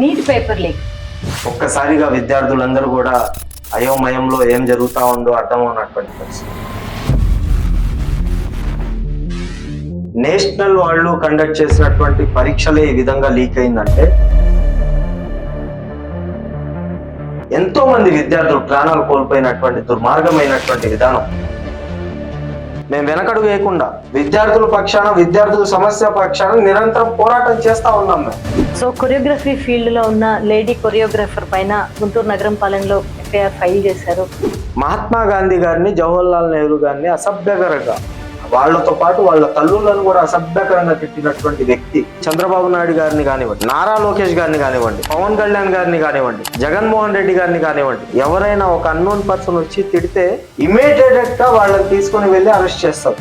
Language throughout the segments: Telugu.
Neat paper leak. ఒక్కసారిగా విద్యార్థులందరూ కూడా అయోమయంలో ఏం జరుగుతా ఉందో అర్థం అవునటువంటి పరిస్థితి. నేషనల్ వాళ్ళు కండక్ట్ చేసినటువంటి పరీక్షలే ఈ విధంగా లీక్ అయిందంటే ఎంతో మంది విద్యార్థులు ప్రాణాలు కోల్పోయినటువంటి దుర్మార్గమైనటువంటి విధానం. మేము వెనకడుగు వేయకుండా విద్యార్థుల పక్షాన, విద్యార్థుల సమస్య పక్షాన నిరంతరం పోరాటం చేస్తా ఉన్నాం మేము. సో కొరియోగ్రఫీ ఫీల్డ్ లో ఉన్న లేడీ కొరియోగ్రాఫర్ పైన గుంటూరు నగరం పాలనలో ఎఫ్ఐఆర్ ఫైల్ చేశారు. మహాత్మా గాంధీ గారిని, జవహర్లాల్ నెహ్రూ గారిని అసభ్యకరంగా, వాళ్లతో పాటు వాళ్ళ తల్లులను కూడా అసభ్యకరంగా తిట్టినటువంటి వ్యక్తి చంద్రబాబు నాయుడు గారిని కానివ్వండి, నారా లోకేష్ గారిని కానివ్వండి, పవన్ కళ్యాణ్ గారిని కానివ్వండి, జగన్మోహన్ రెడ్డి గారిని కానివ్వండి, ఎవరైనా ఒక అన్నోన్ పర్సన్ వచ్చి తిడితే ఇమీడియట్ గా వాళ్ళని తీసుకుని వెళ్ళి అరెస్ట్ చేస్తారు.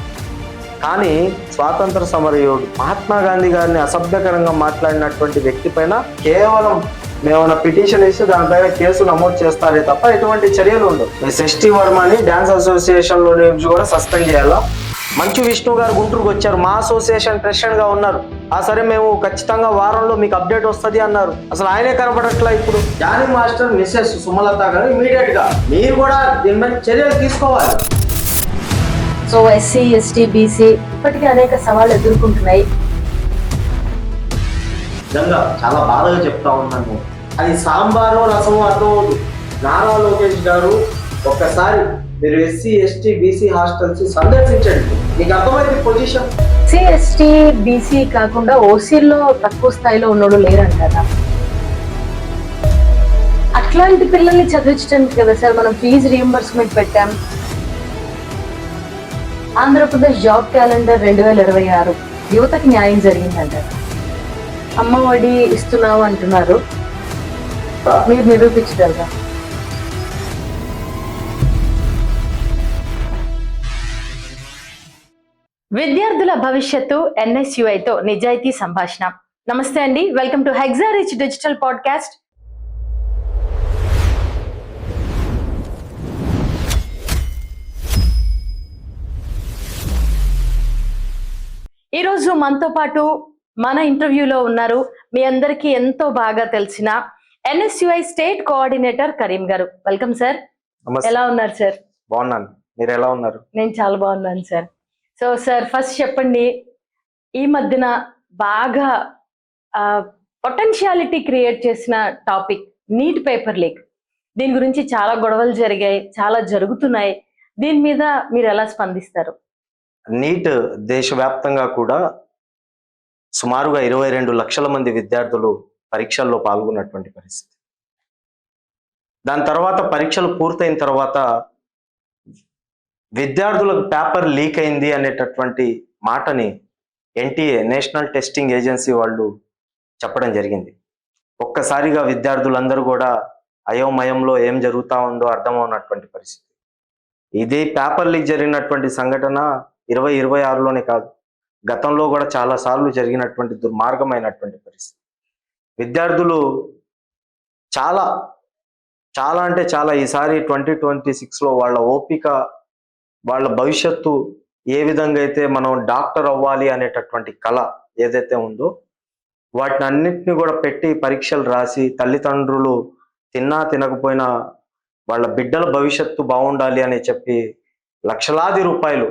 కానీ స్వాతంత్ర సమరయోధుడు మహాత్మా గాంధీ గారిని అసభ్యకరంగా మాట్లాడినటువంటి వ్యక్తి పైన కేవలం మేమన్నా పిటిషన్ వేసి దానిపైన కేసు నమోదు చేస్తారే తప్ప ఎటువంటి చర్యలు ఉండవు. ఎస్టీ వర్మని డాన్స్ అసోసియేషన్ లో నుంచి కూడా సస్పెండ్ చేయాలా. మంచు విష్ణు గారు గుంటూరుకు వచ్చారు, మా అసోసియేషన్ ప్రెసిడెంట్ గా ఉన్నారు. సరే మేము ఖచ్చితంగా వారంలో మీకు అప్డేట్ వస్తుంది అన్నారు. అసలు ఆయనే కనపడట్లా. ఇప్పుడు జానీ మాస్టర్ మిస్సెస్ సుమలత గారు ఇమీడియట్ గా మీరు కూడా దీనిపై చర్యలు తీసుకోవాలి. సో ఎస్సీ, ఎస్టీ, బీసీ ఇప్పటికీ అనేక సవాళ్ళు ఎదుర్కొంటున్నాయి. నిజంగా చాలా బాధగా చెప్తా ఉన్నాను. అది సాంబారు రసము అర్థమవుతుంది. నారా లోకేష్ గారు ఒక్కసారి మీరు ఎస్సీ, ఎస్టీ, బీసీ హాస్టల్స్ సందర్శించండి, మీకు అర్థమైంది పొజిషన్. ఎస్సీ, ఎస్టీ, బీసీ కాకుండా ఓసీల్లో తక్కువ స్థాయిలో ఉన్నోళ్ళు లేరంటారా? అట్లాంటి పిల్లల్ని చదివించడానికి కదా సార్ మనం ఫీజు రీఎంబర్స్మెంట్ పెట్టాం. ఆంధ్రప్రదేశ్ జాబ్ క్యాలెండర్ 2026 యువతకి న్యాయం జరిగిందంటారు. అమ్మఒడి ఇస్తున్నావు అంటున్నారు, మీరు నిరూపించగలరా? విద్యార్థుల భవిష్యత్తు ఎన్ఎస్యుఐతో నిజాయితీ సంభాషణ. నమస్తే అండి, welcome to hexa rich digital podcast. ఈరోజు మనతో పాటు మన ఇంటర్వ్యూలో ఉన్నారు మీ అందరికీ ఎంతో బాగా తెలిసిన ఎన్ఎస్యుఐ స్టేట్ కోఆర్డినేటర్ కరీం గారు. Welcome sir. ఎలా ఉన్నారు సార్? బాగున్నాను, మీరు ఎలా ఉన్నారు? నేను చాలా బాగున్నాను సార్. సో సార్, ఫస్ట్ చెప్పండి, ఈ మధ్యన బాగా పొటెన్షియాలిటీ క్రియేట్ చేసిన టాపిక్ నీట్ పేపర్ లీక్. దీని గురించి చాలా గొడవలు జరిగాయి, చాలా జరుగుతున్నాయి. దీని మీద మీరు ఎలా స్పందిస్తారు? నీట్ దేశవ్యాప్తంగా కూడా సుమారుగా 22 లక్షల మంది విద్యార్థులు పరీక్షల్లో పాల్గొన్నటువంటి పరిస్థితి. దాని తర్వాత పరీక్షలు పూర్తయిన తర్వాత విద్యార్థులకు పేపర్ లీక్ అయింది అనేటటువంటి మాటని ఎన్టీఏ, నేషనల్ టెస్టింగ్ ఏజెన్సీ వాళ్ళు చెప్పడం జరిగింది. ఒక్కసారిగా విద్యార్థులందరూ కూడా అయోమయంలో ఏం జరుగుతా ఉందో అర్థం అవునటువంటి పరిస్థితి. ఇది పేపర్ లీక్ జరిగినటువంటి సంఘటన 2026లోనే కాదు, గతంలో కూడా చాలా సార్లు జరిగినటువంటి దుర్మార్గమైనటువంటి పరిస్థితి. విద్యార్థులు చాలా చాలా అంటే చాలా ఈసారి 2026లో వాళ్ళ ఓపిక, వాళ్ళ భవిష్యత్తు ఏ విధంగా అయితే మనం డాక్టర్ అవ్వాలి అనేటటువంటి కళ ఏదైతే ఉందో వాటిని అన్నిటిని కూడా పెట్టి పరీక్షలు రాసి తల్లిదండ్రులు తిన్నా తినకపోయినా వాళ్ళ బిడ్డల భవిష్యత్తు బాగుండాలి అని చెప్పి లక్షలాది రూపాయలు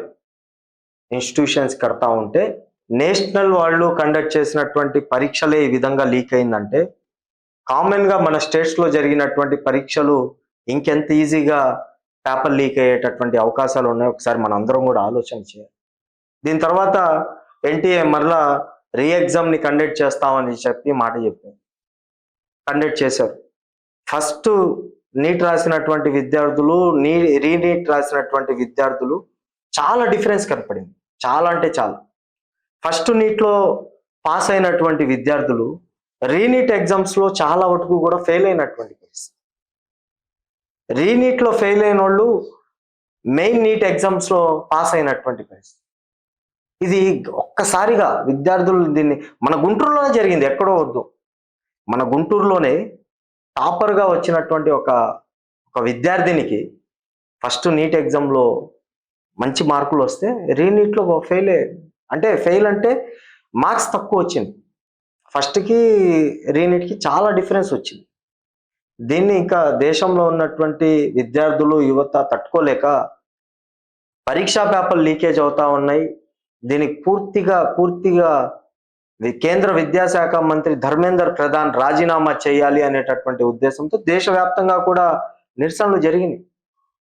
ఇన్స్టిట్యూషన్స్ కడతా ఉంటే నేషనల్ వాళ్ళు కండక్ట్ చేసినటువంటి పరీక్షలే ఈ విధంగా లీక్ అయిందంటే కామన్ గా మన స్టేట్స్ లో జరిగినటువంటి పరీక్షలు ఇంకెంత ఈజీగా పేపర్ లీక్ అయ్యేటటువంటి అవకాశాలు ఉన్నాయి. ఒకసారి మన అందరం కూడా ఆలోచన చేయాలి. దీని తర్వాత ఎన్టీఏ మరలా రీ ఎగ్జామ్ ని కండక్ట్ చేస్తామని చెప్పి మాట చెప్పింది, కండక్ట్ చేశారు. ఫస్ట్ నీట్ రాసినటువంటి విద్యార్థులు, రీనీట్ రాసినటువంటి విద్యార్థులు చాలా డిఫరెన్స్ కనపడింది. చాలా అంటే చాలా. ఫస్ట్ నీట్లో పాస్ అయినటువంటి విద్యార్థులు రీనీట్ ఎగ్జామ్స్ లో చాలా వరకు కూడా ఫెయిల్ అయినటువంటి పరిస్థితి. రీనీట్ లో ఫెయిల్ అయిన వాళ్ళు మెయిన్ నీట్ ఎగ్జామ్స్ లో పాస్ అయినటువంటి పరిస్థితి. ఇది ఒక్కసారిగా విద్యార్థులు దీన్ని మన గుంటూరులోనే జరిగింది, ఎక్కడో వద్దు, మన గుంటూరులోనే టాపర్గా వచ్చినటువంటి ఒక విద్యార్థినికి ఫస్ట్ నీట్ ఎగ్జామ్లో మంచి మార్కులు వస్తే రీనీట్లో ఫెయిల్ అంటే మార్క్స్ తక్కువ వచ్చింది. ఫస్ట్కి రీనీట్కి చాలా డిఫరెన్స్ వచ్చింది. దీన్ని ఇంకా దేశంలో ఉన్నటువంటి విద్యార్థులు యువత తట్టుకోలేక పరీక్షా పేపర్లు లీకేజ్ అవుతా ఉన్నాయి. దీనికి పూర్తిగా కేంద్ర విద్యాశాఖ మంత్రి ధర్మేందర్ ప్రధాన్ రాజీనామా చేయాలి అనేటటువంటి ఉద్దేశంతో దేశవ్యాప్తంగా కూడా నిరసనలు జరిగినాయి.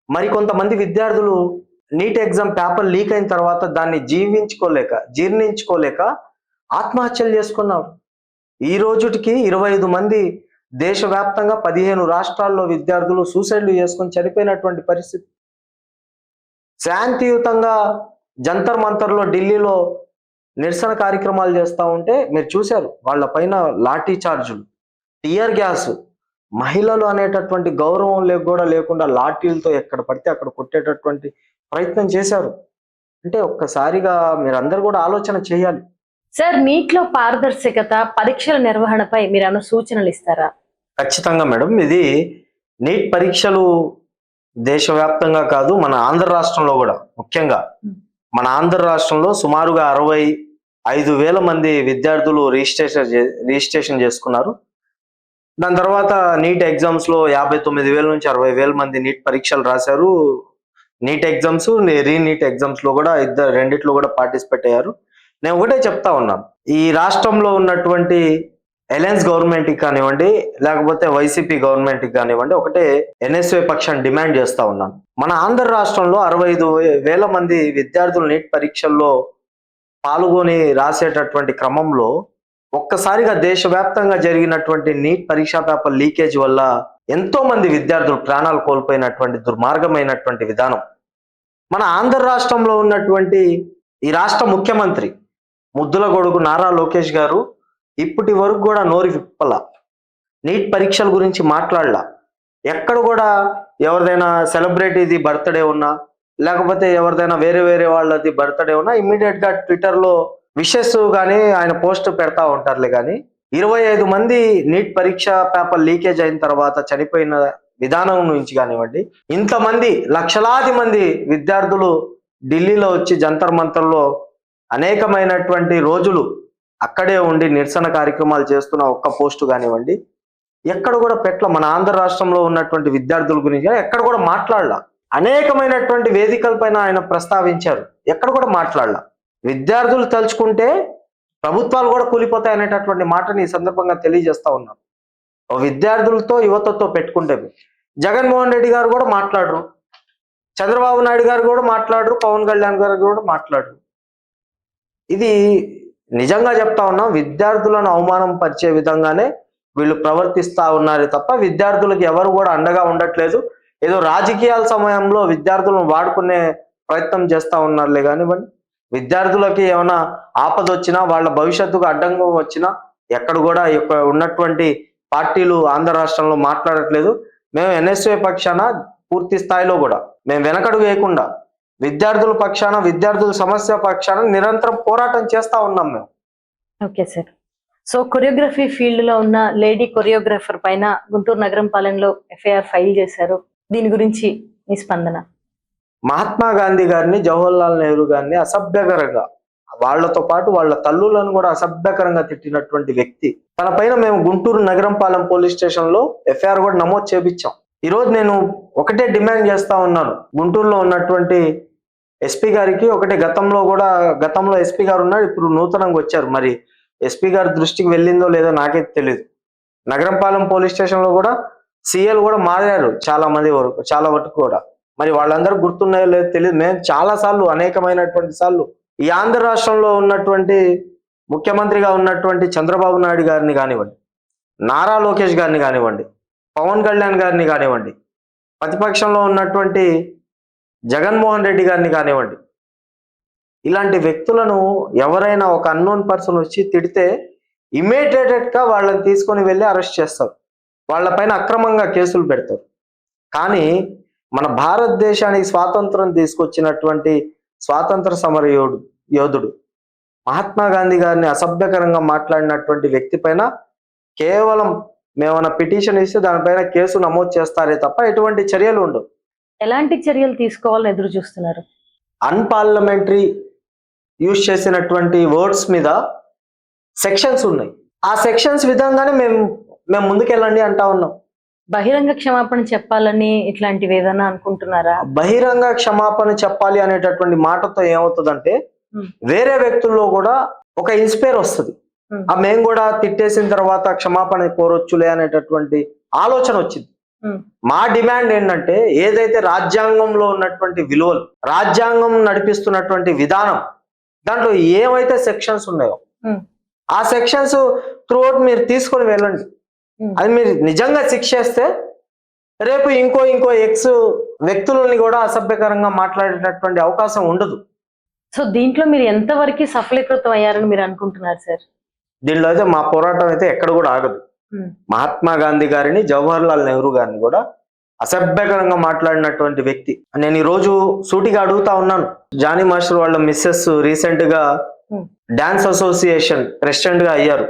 మరికొంతమంది విద్యార్థులు నీట్ ఎగ్జామ్ పేపర్ లీక్ అయిన తర్వాత దాన్ని జీర్ణించుకోలేక ఆత్మహత్యలు చేసుకున్నారు. ఈ రోజుటికి 25 మంది దేశవ్యాప్తంగా 15 రాష్ట్రాల్లో విద్యార్థులు సూసైడ్లు చేసుకొని చనిపోయినటువంటి పరిస్థితి. శాంతియుతంగా జంతర్ మంతర్లో ఢిల్లీలో నిరసన కార్యక్రమాలు చేస్తూ ఉంటే మీరు చూశారు. వాళ్ళ పైన లాఠీ చార్జులు, టియర్ గ్యాస్, మహిళలు అనేటటువంటి గౌరవం కూడా లేకుండా లాఠీలతో ఎక్కడ పడితే అక్కడ కొట్టేటటువంటి ప్రయత్నం చేశారు. అంటే ఒక్కసారిగా మీరందరూ కూడా ఆలోచన చేయాలి. సార్, నీట్లో పారదర్శకత, పరీక్షల నిర్వహణపై మీరు ఏమైనా సూచనలు ఇస్తారా? ఖచ్చితంగా మేడం. ఇది నీట్ పరీక్షలు దేశవ్యాప్తంగా కాదు, మన ఆంధ్ర రాష్ట్రంలో కూడా ముఖ్యంగా మన ఆంధ్ర రాష్ట్రంలో సుమారుగా 65,000 మంది విద్యార్థులు రిజిస్ట్రేషన్ చేసుకున్నారు. దాని తర్వాత నీట్ ఎగ్జామ్స్ లో 59,000 నుంచి 60,000 మంది నీట్ పరీక్షలు రాశారు. నీట్ ఎగ్జామ్స్, రీనీట్ ఎగ్జామ్స్ లో కూడా రెండిట్లో కూడా పార్టిసిపేట్ అయ్యారు. నేను ఒకటే చెప్తా ఉన్నాను, ఈ రాష్ట్రంలో ఉన్నటువంటి అలయన్స్ గవర్నమెంట్ కి కానివ్వండి, లేకపోతే వైసీపీ గవర్నమెంట్ కి కానివ్వండి, ఒకటే ఎన్ఎస్వై పక్షాన్ని డిమాండ్ చేస్తా ఉన్నాను. మన ఆంధ్ర రాష్ట్రంలో 65,000 మంది విద్యార్థులు నీట్ పరీక్షల్లో పాల్గొని రాసేటటువంటి క్రమంలో ఒక్కసారిగా దేశవ్యాప్తంగా జరిగినటువంటి నీట్ పరీక్షా పేపర్ లీకేజ్ వల్ల ఎంతో మంది విద్యార్థులు ప్రాణాలు కోల్పోయినటువంటి దుర్మార్గమైనటువంటి విధానం. మన ఆంధ్ర రాష్ట్రంలో ఉన్నటువంటి ఈ రాష్ట్ర ముఖ్యమంత్రి ముద్దుల కొడుకు నారా లోకేష్ గారు ఇప్పటి వరకు కూడా నోరు విప్పల, నీట్ పరీక్షల గురించి మాట్లాడలా. ఎక్కడ కూడా ఎవరిదైనా సెలబ్రిటీది బర్త్డే ఉన్నా, లేకపోతే ఎవరిదైనా వేరే వాళ్ళది బర్త్డే ఉన్నా ఇమ్మీడియట్ గా ట్విట్టర్ లో విషెస్ కానీ ఆయన పోస్ట్ పెడతా ఉంటారులే. కానీ 25 మంది నీట్ పరీక్ష పేపర్ లీకేజ్ అయిన తర్వాత చనిపోయిన విధానం నుంచి కానివ్వండి, ఇంతమంది లక్షలాది మంది విద్యార్థులు ఢిల్లీలో వచ్చి జంతర్ మంతర్లో అనేకమైనటువంటి రోజులు అక్కడే ఉండి నిరసన కార్యక్రమాలు చేస్తున్న ఒక్క పోస్టు కానివ్వండి, ఎక్కడ కూడా పెట్ల. మన ఆంధ్ర రాష్ట్రంలో ఉన్నటువంటి విద్యార్థుల గురించి ఎక్కడ కూడా మాట్లాడలా. అనేకమైనటువంటి వేదికల పైన ఆయన ప్రస్తావించారు, ఎక్కడ కూడా మాట్లాడలా. విద్యార్థులు తలుచుకుంటే ప్రభుత్వాలు కూడా కూలిపోతాయి అనేటటువంటి మాటని ఈ సందర్భంగా తెలియజేస్తా ఉన్నాం. విద్యార్థులతో యువతతో పెట్టుకుంటే జగన్మోహన్ రెడ్డి గారు కూడా మాట్లాడరు, చంద్రబాబు నాయుడు గారు కూడా మాట్లాడరు, పవన్ కళ్యాణ్ గారు కూడా మాట్లాడరు. ఇది నిజంగా చెప్తా ఉన్నాం, విద్యార్థులను అవమానం పరిచే విధంగానే వీళ్ళు ప్రవర్తిస్తా ఉన్నారే తప్ప విద్యార్థులకు ఎవరు కూడా అండగా ఉండట్లేదు. ఏదో రాజకీయాల సమయంలో విద్యార్థులను వాడుకునే ప్రయత్నం చేస్తా ఉన్నారులే కానివ్వండి. విద్యార్థులకి ఏమైనా ఆపద వచ్చినా, వాళ్ళ భవిష్యత్తుకు అడ్డంగా వచ్చినా ఎక్కడ కూడా ఉన్నటువంటి పార్టీలు ఆంధ్ర రాష్ట్రంలో మాట్లాడట్లేదు. మేము ఎన్ఎస్వై పక్షాన పూర్తి స్థాయిలో కూడా మేము వెనకడుగు వేయకుండా విద్యార్థుల పక్షాన, విద్యార్థుల సమస్య పక్షాన నిరంతరం పోరాటం చేస్తా ఉన్నాం మేము. Okay sir. So choreography field లో ఉన్న లేడీ కొరియోగ్రాఫర్ పైన గుంటూరు నగరం పాలనలో ఎఫ్ఐఆర్ ఫైల్ చేశారు. దీని గురించి మీ స్పందన? మహాత్మా గాంధీ గారిని, జవహర్లాల్ నెహ్రూ గారిని అసభ్యకరంగా, వాళ్లతో పాటు వాళ్ళ తల్లులను కూడా అసభ్యకరంగా తిట్టినటువంటి వ్యక్తి. తన పైన మేము గుంటూరు నగరంపాలెం పోలీస్ స్టేషన్ లో ఎఫ్ఐఆర్ కూడా నమోదు చేపించాం. ఈరోజు నేను ఒకటే డిమాండ్ చేస్తా ఉన్నాను, గుంటూరులో ఉన్నటువంటి ఎస్పీ గారికి ఒకటే, గతంలో ఎస్పీ గారు ఉన్నారు, ఇప్పుడు నూతనంగా వచ్చారు. మరి ఎస్పీ గారి దృష్టికి వెళ్ళిందో లేదో నాకైతే తెలియదు. నగరంపాలెం పోలీస్ స్టేషన్ లో కూడా సీఎల్ కూడా మారారు చాలా వరకు కూడా. మరి వాళ్ళందరూ గుర్తున్నాయో లేదో తెలియదు. మేము చాలా సార్లు, అనేకమైనటువంటి సార్లు ఈ ఆంధ్ర రాష్ట్రంలో ఉన్నటువంటి ముఖ్యమంత్రిగా ఉన్నటువంటి చంద్రబాబు నాయుడు గారిని కానివ్వండి, నారా లోకేష్ గారిని కానివ్వండి, పవన్ కళ్యాణ్ గారిని కానివ్వండి, ప్రతిపక్షంలో ఉన్నటువంటి జగన్మోహన్ రెడ్డి గారిని కానివ్వండి, ఇలాంటి వ్యక్తులను ఎవరైనా ఒక అన్నోన్ పర్సన్ వచ్చి తిడితే ఇమ్మీడియట్ గా వాళ్ళని తీసుకొని వెళ్ళి అరెస్ట్ చేస్తారు, వాళ్ళపైన అక్రమంగా కేసులు పెడతారు. కానీ మన భారతదేశానికి స్వాతంత్రం తీసుకొచ్చినటువంటి స్వాతంత్ర సమర యోధుడు మహాత్మా గాంధీ గారిని అసభ్యకరంగా మాట్లాడినటువంటి వ్యక్తి పైన కేవలం మేమన్నా పిటిషన్ ఇస్తే దానిపైన కేసు నమోదు చేస్తారే తప్ప ఎటువంటి చర్యలు ఉండవు. ఎలాంటి చర్యలు తీసుకోవాలని ఎదురు చూస్తున్నారు? అన్పార్లమెంటరీ యూజ్ చేసినటువంటి వర్డ్స్ మీద సెక్షన్స్ ఉన్నాయి. ఆ సెక్షన్స్ విధంగానే మేము ముందుకెళ్ళండి అంటా ఉన్నాం. బహిరంగ క్షమాపణ చెప్పాలని ఇట్లాంటివి ఏదైనా అనుకుంటున్నారా? బహిరంగ క్షమాపణ చెప్పాలి అనేటటువంటి మాటతో ఏమవుతుందంటే ఉమ్, వేరే వ్యక్తుల్లో కూడా ఒక ఇన్స్పైర్ వస్తుంది. ఉమ్, మేము కూడా తిట్టేసిన తర్వాత క్షమాపణ కోరొచ్చులే అనేటటువంటి ఆలోచన వచ్చింది. ఉమ్, మా డిమాండ్ ఏంటంటే ఏదైతే రాజ్యాంగంలో ఉన్నటువంటి విలువలు, రాజ్యాంగం నడిపిస్తున్నటువంటి విధానం, దాంట్లో ఏవైతే సెక్షన్స్ ఉన్నాయో ఉమ్, ఆ సెక్షన్స్ త్రూఅవుట్ మీరు తీసుకొని వెళ్ళండి. ఉమ్. అది మీరు నిజంగా శిక్షేస్తే రేపు ఇంకో ఎక్స్ వ్యక్తులని కూడా అసభ్యకరంగా మాట్లాడేటటువంటి అవకాశం ఉండదు. సో దీంట్లో మీరు ఎంతవరకు సఫలీకృతం అయ్యారని మీరు అనుకుంటున్నారు సార్? దీనిలో అయితే మా పోరాటం అయితే ఎక్కడ కూడా ఆగదు. ఉమ్, మహాత్మా గాంధీ గారిని, జవహర్ లాల్ నెహ్రూ గారిని కూడా అసభ్యకరంగా మాట్లాడినటువంటి వ్యక్తి. నేను ఈ రోజు సూటిగా అడుగుతా ఉన్నాను, జానీ మాస్టర్ వాళ్ళ మిస్సెస్ రీసెంట్ గా ఉమ్. డాన్స్ అసోసియేషన్ ప్రెసిడెంట్ గా అయ్యారు.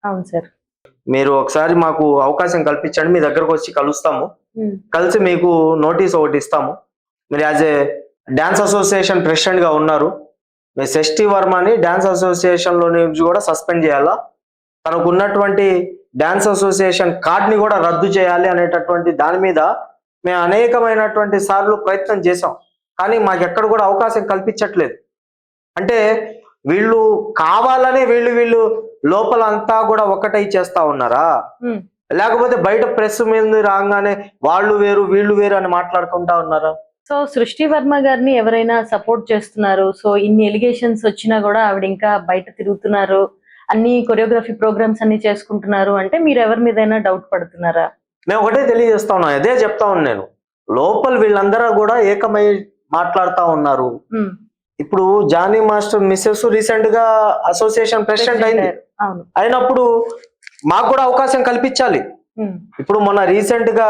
అవును సార్. మీరు ఒకసారి మాకు అవకాశం కల్పించండి, మీ దగ్గరకు వచ్చి కలుస్తాము, ఉమ్, కలిసి మీకు నోటీస్ ఒకటి ఇస్తాము. మీరు as a dance association president గా ఉన్నారు, మీ శశి వర్మని డాన్స్ అసోసియేషన్ లో నుంచి కూడా సస్పెండ్ చేయాలా, తనకు ఉన్నటువంటి డాన్స్ అసోసియేషన్ కార్డ్ని కూడా రద్దు చేయాలి అనేటటువంటి దాని మీద మేము అనేకమైనటువంటి సార్లు ప్రయత్నం చేసాం. కానీ మాకు ఎక్కడ కూడా అవకాశం కల్పించట్లేదు. అంటే వీళ్ళు కావాలని వీళ్ళు లోపల అంతా కూడా ఒకటై చేస్తా ఉన్నారా, ఉమ్. లేకపోతే బయట ప్రెస్ మీద రాగానే వాళ్ళు వేరు వీళ్ళు వేరు అని మాట్లాడుకుంటా ఉన్నారా? సో సృష్టి వర్మ గారిని ఎవరైనా సపోర్ట్ చేస్తున్నారు, సో ఇన్ని ఎలిగేషన్స్ వచ్చినా కూడా ఆవిడ ఇంకా బయట తిరుగుతున్నారు, అన్ని కొరియోగ్రఫీ ప్రోగ్రామ్స్ అన్ని చేసుకుంటున్నారు అంటే మీరు ఎవరి మీదైనా డౌట్ పడుతున్నారా? మేము ఒకటే తెలియజేస్తా ఉన్నాం, అదే చెప్తా ఉన్నాను నేను. లోపల వీళ్ళందరూ కూడా ఏకమై మాట్లాడుతా ఉన్నారు. ఉమ్, ఇప్పుడు జానీ మాస్టర్ మిస్సెస్ రీసెంట్ గా అసోసియేషన్ ప్రెసిడెంట్ అయింది. అవును. అయినప్పుడు మాకు కూడా అవకాశం కల్పించాలి. ఉమ్, ఇప్పుడు మొన్న రీసెంట్ గా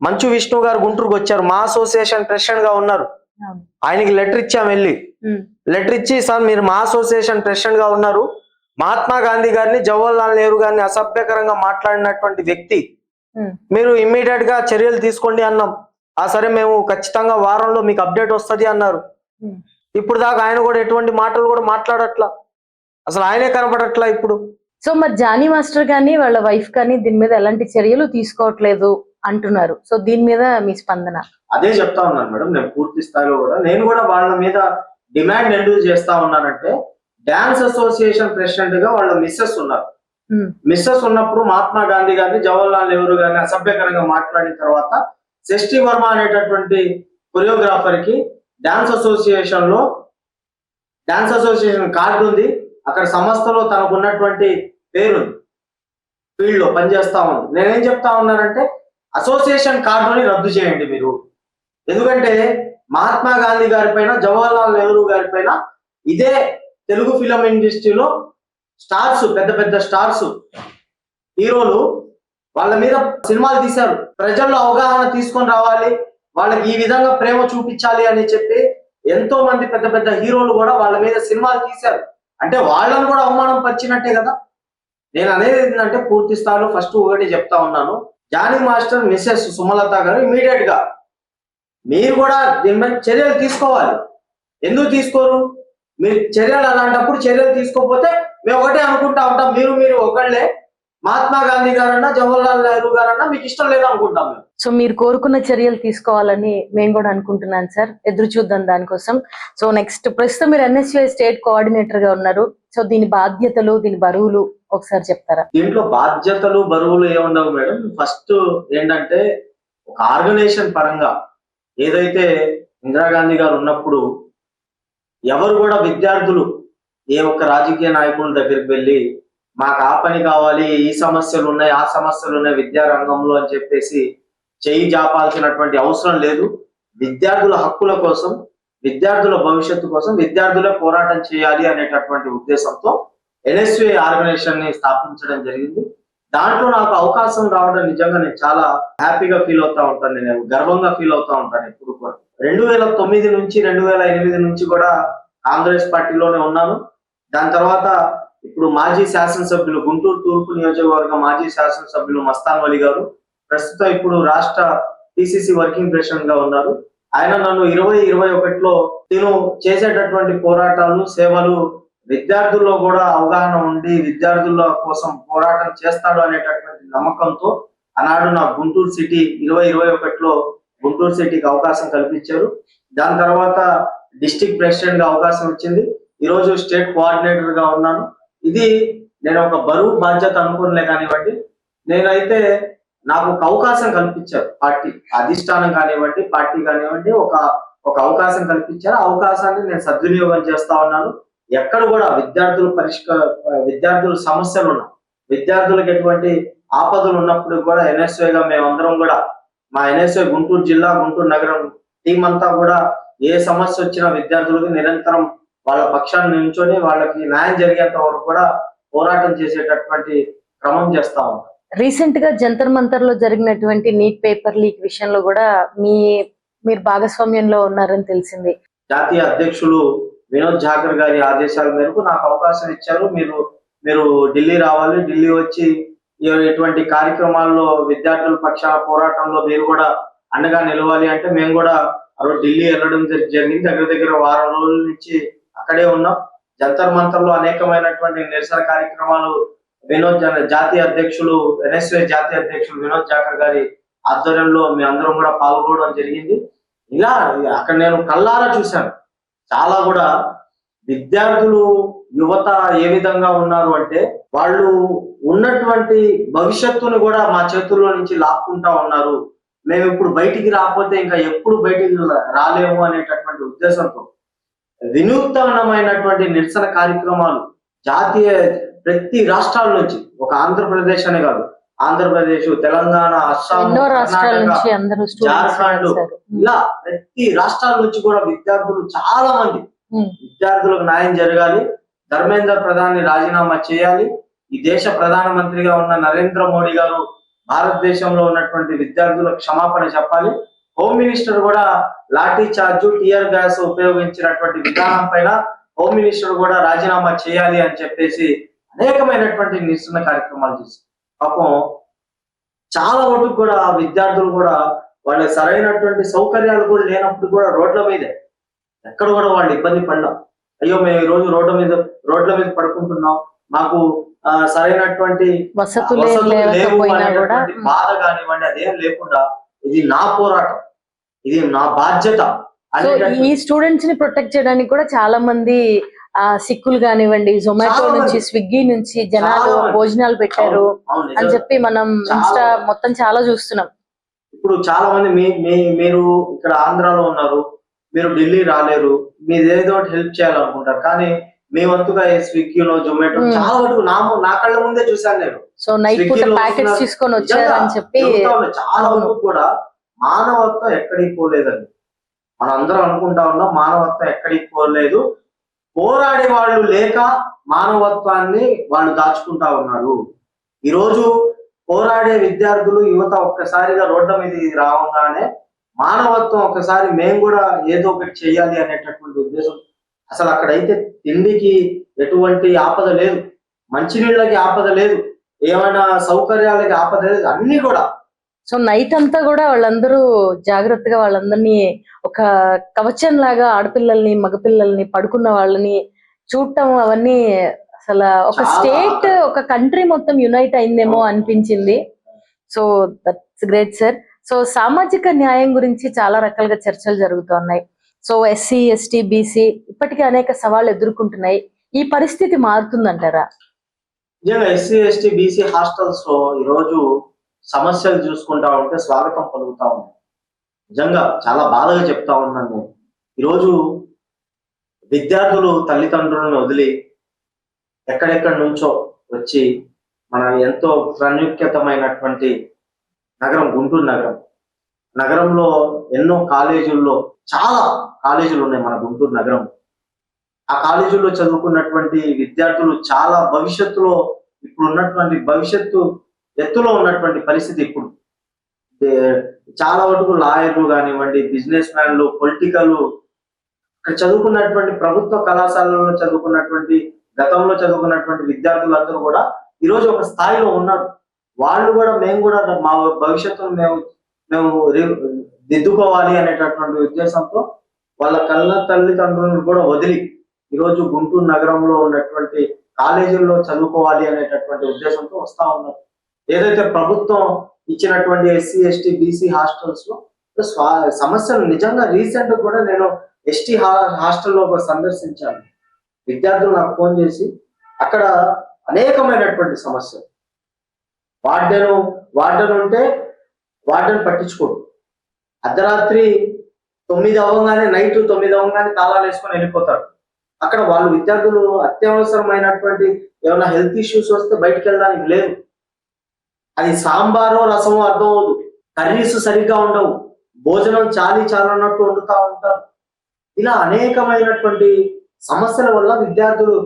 మంచు విష్ణు గారు గుంటూరుకు వచ్చారు, మా అసోసియేషన్ ప్రెసిడెంట్ గా ఉన్నారు. అవును. ఆయనకి లెటర్ ఇచ్చాం, వెళ్ళి ఉమ్, లెటర్ ఇచ్చి, సార్ మీరు మా అసోసియేషన్ ప్రెసిడెంట్ గా ఉన్నారు, మహాత్మా గాంధీ గారిని, జవహర్ లాల్ నెహ్రూ గారిని అసభ్యకరంగా మాట్లాడినటువంటి వ్యక్తి, ఉమ్, మీరు ఇమ్మీడియట్ గా చర్యలు తీసుకోండి అన్నాం. సరే మేము ఖచ్చితంగా వారంలో మీకు అప్డేట్ వస్తుంది అన్నారు. ఉమ్. ఇప్పుడు దాకా ఆయన కూడా ఎటువంటి మాటలు కూడా మాట్లాడట్లా, అసలు ఆయనే కనపడట్లా ఇప్పుడు. సో మరి జానీ మాస్టర్ కానీ వాళ్ళ వైఫ్ కానీ దీని మీద ఎలాంటి చర్యలు తీసుకోవట్లేదు అంటున్నారు. సో దీని మీద మీ స్పందన? అదే చెప్తా ఉన్నాను మేడం, నేను పూర్తి స్థాయిలో కూడా నేను కూడా వాళ్ళ మీద డిమాండ్ ఎందుకు చేస్తా ఉన్నానంటే, డాన్స్ అసోసియేషన్ ప్రెసిడెంట్ గా వాళ్ళ మిస్సెస్ ఉన్నారు. ఉమ్, మిస్సెస్ ఉన్నప్పుడు మహాత్మా గాంధీ గారిని, జవహర్ లాల్ నెహ్రూ గారిని అసభ్యకరంగా మాట్లాడిన తర్వాత శశి వర్మ అనేటటువంటి కొరియోగ్రాఫర్ కి డాన్స్ అసోసియేషన్ కార్డు ఉంది, అక్కడ సంస్థలో తనకు ఉన్నటువంటి పేరు ఫీల్డ్ లో పనిచేస్తా ఉంది. నేనేం చెప్తా ఉన్నానంటే, అసోసియేషన్ కార్డుని రద్దు చేయండి మీరు. ఎందుకంటే మహాత్మా గాంధీ గారి పైన, జవహర్ లాల్ నెహ్రూ గారి పైన ఇదే తెలుగు ఫిలిం ఇండస్ట్రీలో స్టార్స్, పెద్ద పెద్ద స్టార్స్, హీరోలు వాళ్ళ మీద సినిమాలు తీశారు. ప్రజల్లో అవగాహన తీసుకొని రావాలి, వాళ్ళకి ఈ విధంగా ప్రేమ చూపించాలి అని చెప్పి ఎంతో మంది పెద్ద పెద్ద హీరోలు కూడా వాళ్ళ మీద సినిమాలు తీశారు. అంటే వాళ్ళని కూడా అవమానం పరిచినట్టే కదా. నేను అనేది ఏంటంటే, పూర్తి స్థాయిలో ఫస్ట్ ఒకటి చెప్తా ఉన్నాను, జానీ మాస్టర్ మిస్సెస్ సుమలత గారు ఇమీడియట్ గా మీరు కూడా దీని మీద చర్యలు తీసుకోవాలి. ఎందుకు తీసుకోరు? మీరు చర్యలు అలాంటప్పుడు చర్యలు తీసుకోకపోతే మేము ఒకటే అనుకుంటా ఉంటాం, మీరు ఒకళ్ళే, మహాత్మా గాంధీ గారన్నా జవహర్ లాల్ నెహ్రూ గారన్నా మీకు ఇష్టం లేదు అనుకుంటాం మేము. సో మీరు కోరుకున్న చర్యలు తీసుకోవాలని మేము కూడా అనుకుంటున్నాను సార్. ఎదురు చూద్దాం దానికోసం. సో నెక్స్ట్, ప్రస్తుతం మీరు NSUI స్టేట్ కోఆర్డినేటర్ గా ఉన్నారు. సో దీని బాధ్యతలు, దీని బరువులు ఒకసారి చెప్తారా? దీంట్లో బాధ్యతలు బరువులు ఏముండవు మేడం. ఫస్ట్ ఏంటంటే, ఒక ఆర్గనైజేషన్ పరంగా ఏదైతే ఇందిరాగాంధీ గారు ఉన్నప్పుడు ఎవరు కూడా విద్యార్థులు ఏ ఒక్క రాజకీయ నాయకుల దగ్గరికి వెళ్ళి మాకు ఆ పని కావాలి, ఈ సమస్యలు ఉన్నాయి, ఆ సమస్యలు ఉన్నాయి విద్యారంగంలో అని చెప్పేసి చేయి జాపాల్సినటువంటి అవసరం లేదు. విద్యార్థుల హక్కుల కోసం, విద్యార్థుల భవిష్యత్తు కోసం విద్యార్థులే పోరాటం చేయాలి అనేటటువంటి ఉద్దేశంతో NSUI ఆర్గనైజేషన్ ని స్థాపించడం జరిగింది. దాంట్లో నాకు అవకాశం రావడం నిజంగా నేను చాలా హ్యాపీగా ఫీల్ అవుతా ఉంటాను, నేను గర్వంగా ఫీల్ అవుతా ఉంటాను ఎప్పుడు కూడా. 2009 నుంచి 2008 నుంచి కూడా కాంగ్రెస్ పార్టీలోనే ఉన్నాను. దాని తర్వాత ఇప్పుడు మాజీ శాసనసభ్యులు, గుంటూరు తూర్పు నియోజకవర్గ మాజీ శాసనసభ్యులు మస్తాన్ వలి గారు ప్రస్తుతం ఇప్పుడు రాష్ట్ర PCC వర్కింగ్ ప్రెసిడెంట్ గా ఉన్నారు. ఆయన నన్ను 2021లో నేను చేసేటటువంటి పోరాటాలు, సేవలు విద్యార్థుల్లో కూడా అవగాహన ఉండి విద్యార్థుల కోసం పోరాటం చేస్తాడు అనేటటువంటి నమ్మకంతో ఆనాడు నా గుంటూరు సిటీ 2021లో గుంటూరు సిటీకి అవకాశం కల్పించారు. దాని తర్వాత డిస్ట్రిక్ట్ ప్రెసిడెంట్ గా అవకాశం వచ్చింది. ఈరోజు స్టేట్ కోఆర్డినేటర్ గా ఉన్నాను. ఇది నేను ఒక బరువు బాధ్యత అనుకోలే కానివ్వండి, నేనైతే నాకు ఒక అవకాశం కల్పించారు పార్టీ అధిష్టానం కానివ్వండి, పార్టీ కానివ్వండి, ఒక అవకాశం కల్పించారు. ఆ అవకాశాన్ని నేను సద్వినియోగం చేస్తా ఉన్నాను. ఎక్కడ కూడా విద్యార్థుల సమస్యలు ఉన్నా, విద్యార్థులకు ఎటువంటి ఆపదలు ఉన్నప్పుడు కూడా NSY గా మేమందరం కూడా, మా NSY గుంటూరు జిల్లా గుంటూరు నగరం టీం అంతా కూడా ఏ సమస్య వచ్చినా విద్యార్థులకు నిరంతరం వాళ్ళ పక్షాన్ని నిల్చొని వాళ్ళకి న్యాయం జరిగేంత వరకు కూడా పోరాటం చేసేటటువంటి క్రమం చేస్తా ఉంటాం. రీసెంట్ గా జంతర్ మంతర్ లో జరిగినటువంటి నీట్ పేపర్ లీక్ విషయంలో కూడా మీరు భాగస్వామ్యంలో ఉన్నారని తెలిసింది. జాతీయ అధ్యక్షులు వినోద్ ఝాకర్ గారి ఆదేశాల మేరకు నాకు అవకాశం ఇచ్చారు. మీరు ఢిల్లీ రావాలి, ఢిల్లీ వచ్చి ఇటువంటి కార్యక్రమాల్లో విద్యార్థుల పక్షాల పోరాటంలో మీరు కూడా అండగా నిలవాలి అంటే మేము కూడా ఢిల్లీ వెళ్ళడం జరిగింది. దగ్గర వారం రోజుల నుంచి అక్కడే ఉన్నాం. జంతర్ మంతర్ లో అనేకమైనటువంటి నిరసన కార్యక్రమాలు జాతీయ అధ్యక్షులు NSY జాతీయ అధ్యక్షులు వినోద్ ఝాకర్ గారి ఆధ్వర్యంలో మేమందరం కూడా పాల్గొనడం జరిగింది. ఇలా అక్కడ నేను కళ్ళారా చూశాను. చాలా కూడా విద్యార్థులు యువత ఏ విధంగా ఉన్నారు అంటే వాళ్ళు ఉన్నటువంటి భవిష్యత్తును కూడా మా చేతుల్లో నుంచి లాక్కుంటా ఉన్నారు. మేము ఇప్పుడు బయటికి రాకపోతే ఇంకా ఎప్పుడు బయటికి రాలేము అనేటటువంటి ఉద్దేశంతో వినూత్నమైనటువంటి నిరసన కార్యక్రమాలు ప్రతి రాష్ట్రాల నుంచి, ఒక ఆంధ్రప్రదేశ్ అనే కాదు, ఆంధ్రప్రదేశ్, తెలంగాణ, అస్సాం, జార్ఖండ్, ఇలా ప్రతి రాష్ట్రాల నుంచి కూడా విద్యార్థులు చాలా మంది విద్యార్థులకు న్యాయం జరగాలి, ధర్మేంద్ర ప్రధాని రాజీనామా చేయాలి, ఈ దేశ ప్రధానమంత్రిగా ఉన్న నరేంద్ర మోడీ గారు భారతదేశంలో ఉన్నటువంటి విద్యార్థులకు క్షమాపణ చెప్పాలి, హోమ్ మినిస్టర్ కూడా లాఠీ చార్జ్, టియర్ గ్యాస్ ఉపయోగించినటువంటి విధానం పైన హోమ్ మినిస్టర్ కూడా రాజీనామా చేయాలి అని చెప్పేసి అనేకమైనటువంటి నిరసన కార్యక్రమాలు చేశారు. పాపం చాలా వరకు కూడా విద్యార్థులు కూడా వాళ్ళకి సరైనటువంటి సౌకర్యాలు కూడా లేనప్పుడు కూడా రోడ్ల మీదే, ఎక్కడ కూడా వాళ్ళు ఇబ్బంది పడ్డాం. అయ్యో మేము ఈ రోజు రోడ్ల మీద పడుకుంటున్నాం, మాకు సరైనటువంటి వసతులు లేవు అనేటువంటి బాధ కానివ్వండి, అదేం లేకుండా ఇది నా పోరాటం, ఇది నా బాధ్యత. ఈ స్టూడెంట్స్ ని ప్రొటెక్ట్ చేయడానికి కూడా చాలా మంది సిక్కులు కానివ్వండి, జొమాటో నుంచి, స్విగ్గీ నుంచి జనాలు భోజనాలు పెట్టారు అని చెప్పి మనం ఇన్స్టా మొత్తం చాలా చూస్తున్నాం. ఇప్పుడు చాలా మంది మీరు ఇక్కడ ఆంధ్రాలో ఉన్నారు, మీరు ఢిల్లీ రాలేరు, మీరు ఏదో హెల్ప్ చేయాలనుకుంటారు, కానీ మీ వంతుగా స్విగ్గీలో, జొమాటో చాలా వరకు నా కళ్ళ ముందే చూశాను నేను. సో నైట్ పూట ప్యాకెట్స్ తీసుకొని వచ్చారని చెప్పి చాలా వరకు కూడా మానవత్వం ఎక్కడికి పోలేదండి. మనం అందరం అనుకుంటా ఉన్నాం మానవత్వం ఎక్కడికి పోలేదు. పోరాడే వాళ్ళు లేక మానవత్వాన్ని వాళ్ళు దాచుకుంటా ఉన్నారు. ఈరోజు పోరాడే విద్యార్థులు, యువత ఒక్కసారిగా రోడ్ల మీద రావగానే మానవత్వం ఒక్కసారి మేము కూడా ఏదో ఒకటి చెయ్యాలి అనేటటువంటి ఉద్దేశం. అసలు అక్కడైతే తిండికి ఎటువంటి ఆపద లేదు, మంచినీళ్ళకి ఆపద లేదు, ఏమైనా సౌకర్యాలకి ఆపద లేదు, అన్ని కూడా. సో నైట్ అంతా కూడా వాళ్ళందరూ జాగ్రత్తగా వాళ్ళందరినీ ఒక కవచం లాగా ఆడపిల్లల్ని, మగపిల్లల్ని, పడుకున్న వాళ్ళని చూడటం, అవన్నీ అసలు ఒక స్టేట్, ఒక కంట్రీ మొత్తం యునైట్ అయిందేమో అనిపించింది. So that's great sir. So సామాజిక న్యాయం గురించి చాలా రకాలుగా చర్చలు జరుగుతున్నాయి. సో SC, ST, BC ఇప్పటికీ అనేక సవాళ్ళు ఎదుర్కొంటున్నాయి. ఈ పరిస్థితి మారుతుందంటారా? నిజంగా SC, ST, BC హాస్టల్స్ లో ఈరోజు సమస్యలు చూసుకుంటా ఉంటే స్వాగతం పలుకుతా ఉంది. నిజంగా చాలా బాధగా చెప్తా ఉన్నాను నేను. ఈరోజు విద్యార్థులు తల్లిదండ్రులను వదిలి ఎక్కడెక్కడి నుంచో వచ్చి మన ఎంతో ప్రాముఖ్యతమైనటువంటి నగరం గుంటూరు నగరంలో ఎన్నో కాలేజీల్లో, చాలా కాలేజీలు ఉన్నాయి మన గుంటూరు నగరం. ఆ కాలేజీల్లో చదువుకున్నటువంటి విద్యార్థులు చాలా భవిష్యత్తులో, ఇప్పుడు ఉన్నటువంటి భవిష్యత్తు ఎత్తులో ఉన్నటువంటి పరిస్థితి. ఇప్పుడు చాలా వరకు లాయర్లు కానివ్వండి, బిజినెస్ మ్యాన్లు, పొలిటికల్, ఇక్కడ చదువుకున్నటువంటి ప్రభుత్వ కళాశాలలో చదువుకున్నటువంటి, గతంలో చదువుకున్నటువంటి విద్యార్థులందరూ కూడా ఈరోజు ఒక స్థాయిలో ఉన్నారు. వాళ్ళు కూడా మేము కూడా మా భవిష్యత్తును మేము దిద్దుకోవాలి అనేటటువంటి ఉద్దేశంతో వాళ్ళ తల్లిదండ్రులను కూడా వదిలి ఈరోజు గుంటూరు నగరంలో ఉన్నటువంటి కాలేజీల్లో చదువుకోవాలి అనేటటువంటి ఉద్దేశంతో వస్తా ఉన్నారు. ఏదైతే ప్రభుత్వం ఇచ్చినటువంటి ఎస్సీ ఎస్టీ బీసీ హాస్టల్స్ లో సమస్యలు నిజంగా రీసెంట్ కూడా నేను ఎస్టీ హాస్టల్లో సందర్శించాను. విద్యార్థులు నాకు ఫోన్ చేసి అక్కడ అనేకమైనటువంటి సమస్యలు, వార్డెన్ ఉంటే వార్డెన్ పట్టించుకోడు, అర్ధరాత్రి 9 అవ్వగానే నైట్ 9 అవ్వగానే తాళాలు వేసుకొని వెళ్ళిపోతాడు. అక్కడ వాళ్ళు విద్యార్థులు అత్యవసరమైనటువంటి ఏమైనా హెల్త్ ఇష్యూస్ వస్తే బయటికి వెళ్ళడానికి లేదు. అది సాంబారో రసమో అర్థం అవదు, కర్రీస్ సరిగ్గా ఉండవు, భోజనం చాలన్నట్టు వండుతూ ఉంటారు. ఇలా అనేకమైనటువంటి సమస్యల వల్ల విద్యార్థులు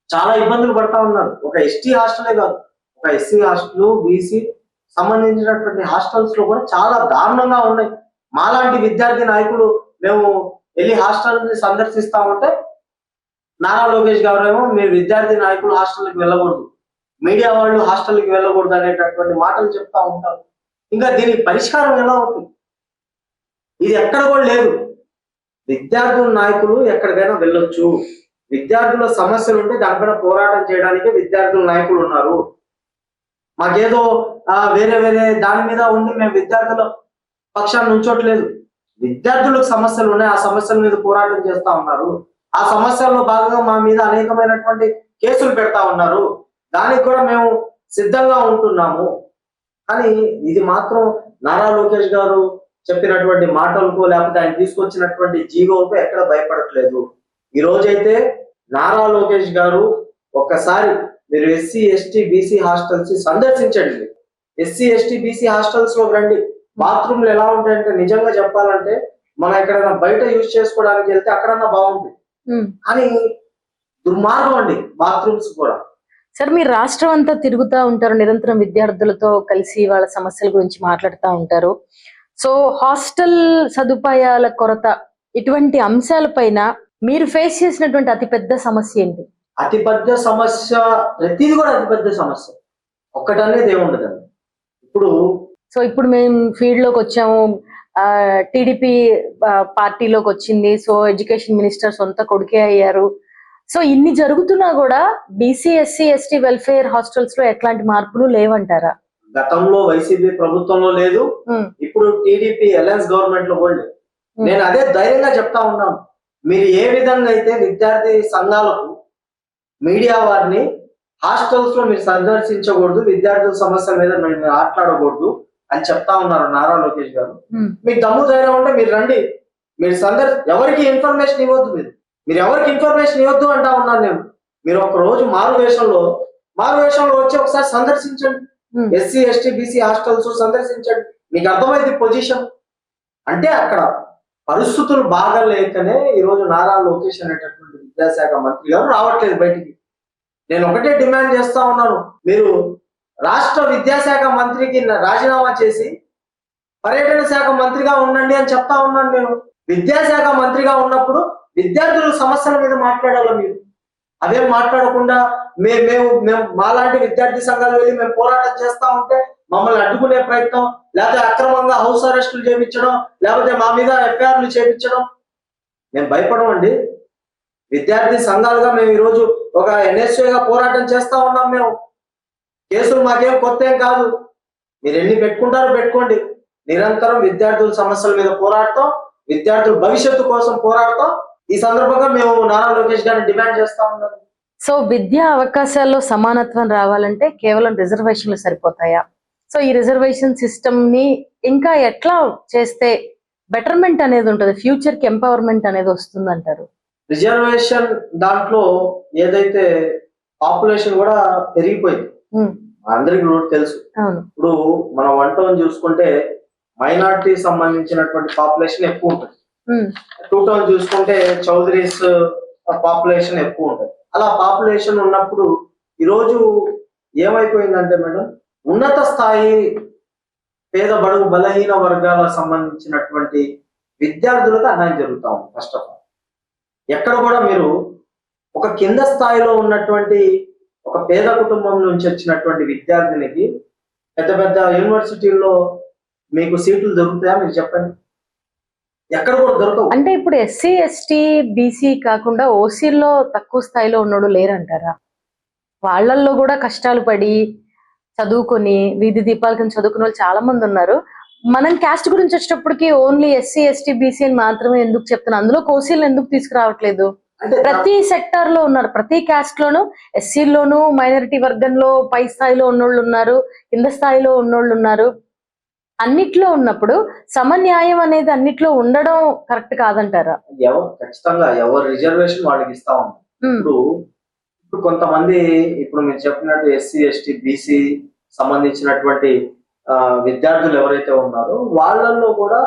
చాలా ఇబ్బందులు పడతా ఉన్నారు. ఒక ఎస్టీ హాస్టలే కాదు, ఒక ఎస్సీ హాస్టల్ బీసీ సంబంధించినటువంటి హాస్టల్స్ లో కూడా చాలా దారుణంగా ఉన్నాయి. మాలాంటి విద్యార్థి నాయకులు మేము వెళ్ళి హాస్టల్ సందర్శిస్తా ఉంటే నారా లోకేష్ గారు ఏమో మీరు విద్యార్థి నాయకులు హాస్టల్కి వెళ్ళకూడదు, మీడియా వాళ్ళు హాస్టల్కి వెళ్ళకూడదు అనేటటువంటి మాటలు చెప్తా ఉంటారు. ఇంకా దీనికి పరిష్కారం ఎలా అవుతుంది? ఇది ఎక్కడ కూడా లేదు. విద్యార్థుల నాయకులు ఎక్కడికైనా వెళ్ళొచ్చు, విద్యార్థుల సమస్యలు ఉంటే దానిపైన పోరాటం చేయడానికి విద్యార్థుల నాయకులు ఉన్నారు. మాకేదో వేరే దాని మీద ఉండి మేము విద్యార్థుల పక్షాన్ని ఉంచోట్లేదు. విద్యార్థులకు సమస్యలు ఉన్నాయి, ఆ సమస్యల మీద పోరాటం చేస్తా ఉన్నారు. ఆ సమస్యల్లో భాగంగా మా మీద అనేకమైనటువంటి కేసులు పెడతా ఉన్నారు. దానికి కూడా మేము సిద్ధంగా ఉంటున్నాము. కానీ ఇది మాత్రం నారా లోకేష్ గారు చెప్పినటువంటి మాటలకు లేకపోతే ఆయన తీసుకొచ్చినటువంటి జీవోకు ఎక్కడ భయపడట్లేదు. ఈ రోజైతే నారా లోకేష్ గారు ఒక్కసారి మీరు ఎస్సీ ఎస్టీ బీసీ హాస్టల్స్ సందర్శించండి. ఎస్సీ ఎస్టీ బీసీ హాస్టల్స్ లో రండి. బాత్రూమ్లు ఎలా ఉంటాయంటే నిజంగా చెప్పాలంటే మనం ఎక్కడైనా బయట యూజ్ చేసుకోవడానికి వెళ్తే అక్కడన్నా బాగుంటుంది, కానీ దుర్మార్గం అండి బాత్రూమ్స్ కూడా. సార్, మీరు రాష్ట్రం అంతా తిరుగుతూ ఉంటారు, నిరంతరం విద్యార్థులతో కలిసి వాళ్ళ సమస్యల గురించి మాట్లాడుతూ ఉంటారు. సో హాస్టల్ సదుపాయాల కొరత, ఇటువంటి అంశాలపైన మీరు ఫేస్ చేసినటువంటి అతిపెద్ద సమస్య ఏంటి? అతిపెద్ద సమస్య, ప్రతిది కూడా అతిపెద్ద సమస్య, ఒక్కటనేది ఏముండదండి. ఇప్పుడు మేము ఫీల్డ్ లోకి వచ్చాము, టీడీపీ పార్టీలోకి వచ్చింది. సో ఎడ్యుకేషన్ మినిస్టర్ సొంత కొడుకే అయ్యారు. సో ఇన్ని జరుగుతున్నా కూడా BC SC ST welfare hostels లో ఎట్లాంటి మార్పులు లేవంటారా? గతంలో వైసీపీ ప్రభుత్వంలో లేదు, ఇప్పుడు టీడీపీ అలయన్స్ గవర్నమెంట్ లో కూడా లేదు. నేను అదే ధైర్యంగా చెప్తా ఉన్నాను. మీరు ఏ విధంగా అయితే విద్యార్థి సంఘాలకు మీడియా వారిని హాస్టల్స్ లో మీరు సందర్శించకూడదు, విద్యార్థుల సమస్యల మీద మీరు మాట్లాడకూడదు అని చెప్తా ఉన్నారు నారా లోకేష్ గారు. మీకు దమ్ము ధైర్యం ఉంటే మీరు రండి, మీరు ఎవరికి ఇన్ఫర్మేషన్ ఇవ్వద్దు, మీరు ఎవరికి ఇన్ఫర్మేషన్ ఇవ్వద్దు అంటా ఉన్నాను నేను. మీరు ఒక రోజు మారు వేషంలో వచ్చి ఒకసారి సందర్శించండి, ఎస్సీ ఎస్టీ బీసీ హాస్టల్స్ సందర్శించండి, మీకు అర్థమైంది పొజిషన్. అంటే అక్కడ పరిస్థితులు బాగాలేకనే ఈరోజు నారా లోకేష్ అనేటటువంటి విద్యాశాఖ మంత్రి గారు రావట్లేదు బయటికి. నేను ఒకటే డిమాండ్ చేస్తా ఉన్నాను, మీరు రాష్ట్ర విద్యాశాఖ మంత్రికి రాజీనామా చేసి పర్యటన శాఖ మంత్రిగా ఉండండి అని చెప్తా ఉన్నాను నేను. విద్యాశాఖ మంత్రిగా ఉన్నప్పుడు విద్యార్థుల సమస్యల మీద మాట్లాడాలి మీరు. అదేం మాట్లాడకుండా మేము మాలాంటి విద్యార్థి సంఘాలు వెళ్ళి మేము పోరాటం చేస్తా ఉంటే మమ్మల్ని అడ్డుకునే ప్రయత్నం, లేకపోతే అక్రమంగా హౌస్ అరెస్టులు చేయించడం, లేకపోతే మా మీద ఎఫ్ఐఆర్లు చేయించడం. మేము భయపడమండి. విద్యార్థి సంఘాలుగా మేము ఈరోజు ఒక ఎన్ఎస్ఏగా పోరాటం చేస్తా ఉన్నాం. మేము కేసులు మాకేం కొత్త ఏం కాదు, మీరు ఎన్ని పెట్టుకుంటారో పెట్టుకోండి. నిరంతరం విద్యార్థుల సమస్యల మీద పోరాడతాం, విద్యార్థుల భవిష్యత్తు కోసం పోరాడతాం. ఈ సందర్భంగా మేము నారా లోకేష్ గారిని డిమాండ్ చేస్తా ఉన్నాం. సో విద్యా అవకాశాల్లో సమానత్వం రావాలంటే కేవలం రిజర్వేషన్లు సరిపోతాయా? సో ఈ రిజర్వేషన్ సిస్టమ్ ని ఇంకా ఎట్లా చేస్తే బెటర్మెంట్ అనేది ఉంటుంది, ఫ్యూచర్ కి ఎంపవర్మెంట్ అనేది వస్తుంది అంటారు? రిజర్వేషన్ దాంట్లో ఏదైతే పాపులేషన్ కూడా పెరిగిపోయింది, అందరికి కూడా తెలుసు. ఇప్పుడు మనం 1 టౌన్ చూసుకుంటే మైనారిటీ సంబంధించినటువంటి పాపులేషన్ ఎక్కువ ఉంటుంది, 2 టౌన్ చూసుకుంటే చౌదరీస్ పాపులేషన్ ఎక్కువ ఉంటుంది. అలా పాపులేషన్ ఉన్నప్పుడు ఈరోజు ఏమైపోయిందంటే మేడం, ఉన్నత స్థాయి పేద బడుగు బలహీన వర్గాల సంబంధించినటువంటి విద్యార్థులకు అన్యాయం జరుగుతా ఉంది. ఫస్ట్ ఆఫ్ ఆల్ ఎక్కడ కూడా మీరు ఒక కింద స్థాయిలో ఉన్నటువంటి ఒక పేద కుటుంబం నుంచి వచ్చినటువంటి విద్యార్థినికి పెద్ద పెద్ద యూనివర్సిటీల్లో మీకు సీట్లు దొరుకుతాయా? మీరు చెప్పండి. ఎక్కడ కూడా దొరకవు. అంటే ఇప్పుడు ఎస్సీ ఎస్టీ బీసీ కాకుండా ఓసీల్లో తక్కువ స్థాయిలో ఉన్నోడు లేరంటారా? వాళ్ళల్లో కూడా కష్టాలు పడి చదువుకొని వీధి దీపాల కింద చదువుకునే వాళ్ళు చాలా మంది ఉన్నారు. మనం క్యాస్ట్ గురించి వచ్చేటప్పటికి ఓన్లీ ఎస్సీ ఎస్టీ బీసీ అని మాత్రమే ఎందుకు చెప్తున్నాం? అందులో ఓసీలు ఎందుకు తీసుకురావట్లేదు? అంటే ప్రతి సెక్టార్ లో ఉన్నారు, ప్రతి క్యాస్ట్ లోను, ఎస్సీలోను మైనారిటీ వర్గంలో పై స్థాయిలో ఉన్నోళ్ళు ఉన్నారు, కింద స్థాయిలో ఉన్నోళ్ళు ఉన్నారు. అన్నిట్లో ఉన్నప్పుడు సమన్యాయం అనేది అన్నిట్లో ఉండడం కరెక్ట్ కాదంటారా? ఖచ్చితంగా ఎవరు రిజర్వేషన్ వాళ్ళకి ఇస్తా ఉన్నాం. ఇప్పుడు ఇప్పుడు కొంతమంది ఇప్పుడు మీరు చెప్పినట్టు ఎస్సీ ఎస్టీ బీసీ సంబంధించినటువంటి విద్యార్థులు ఎవరైతే ఉన్నారో వాళ్ళల్లో కూడా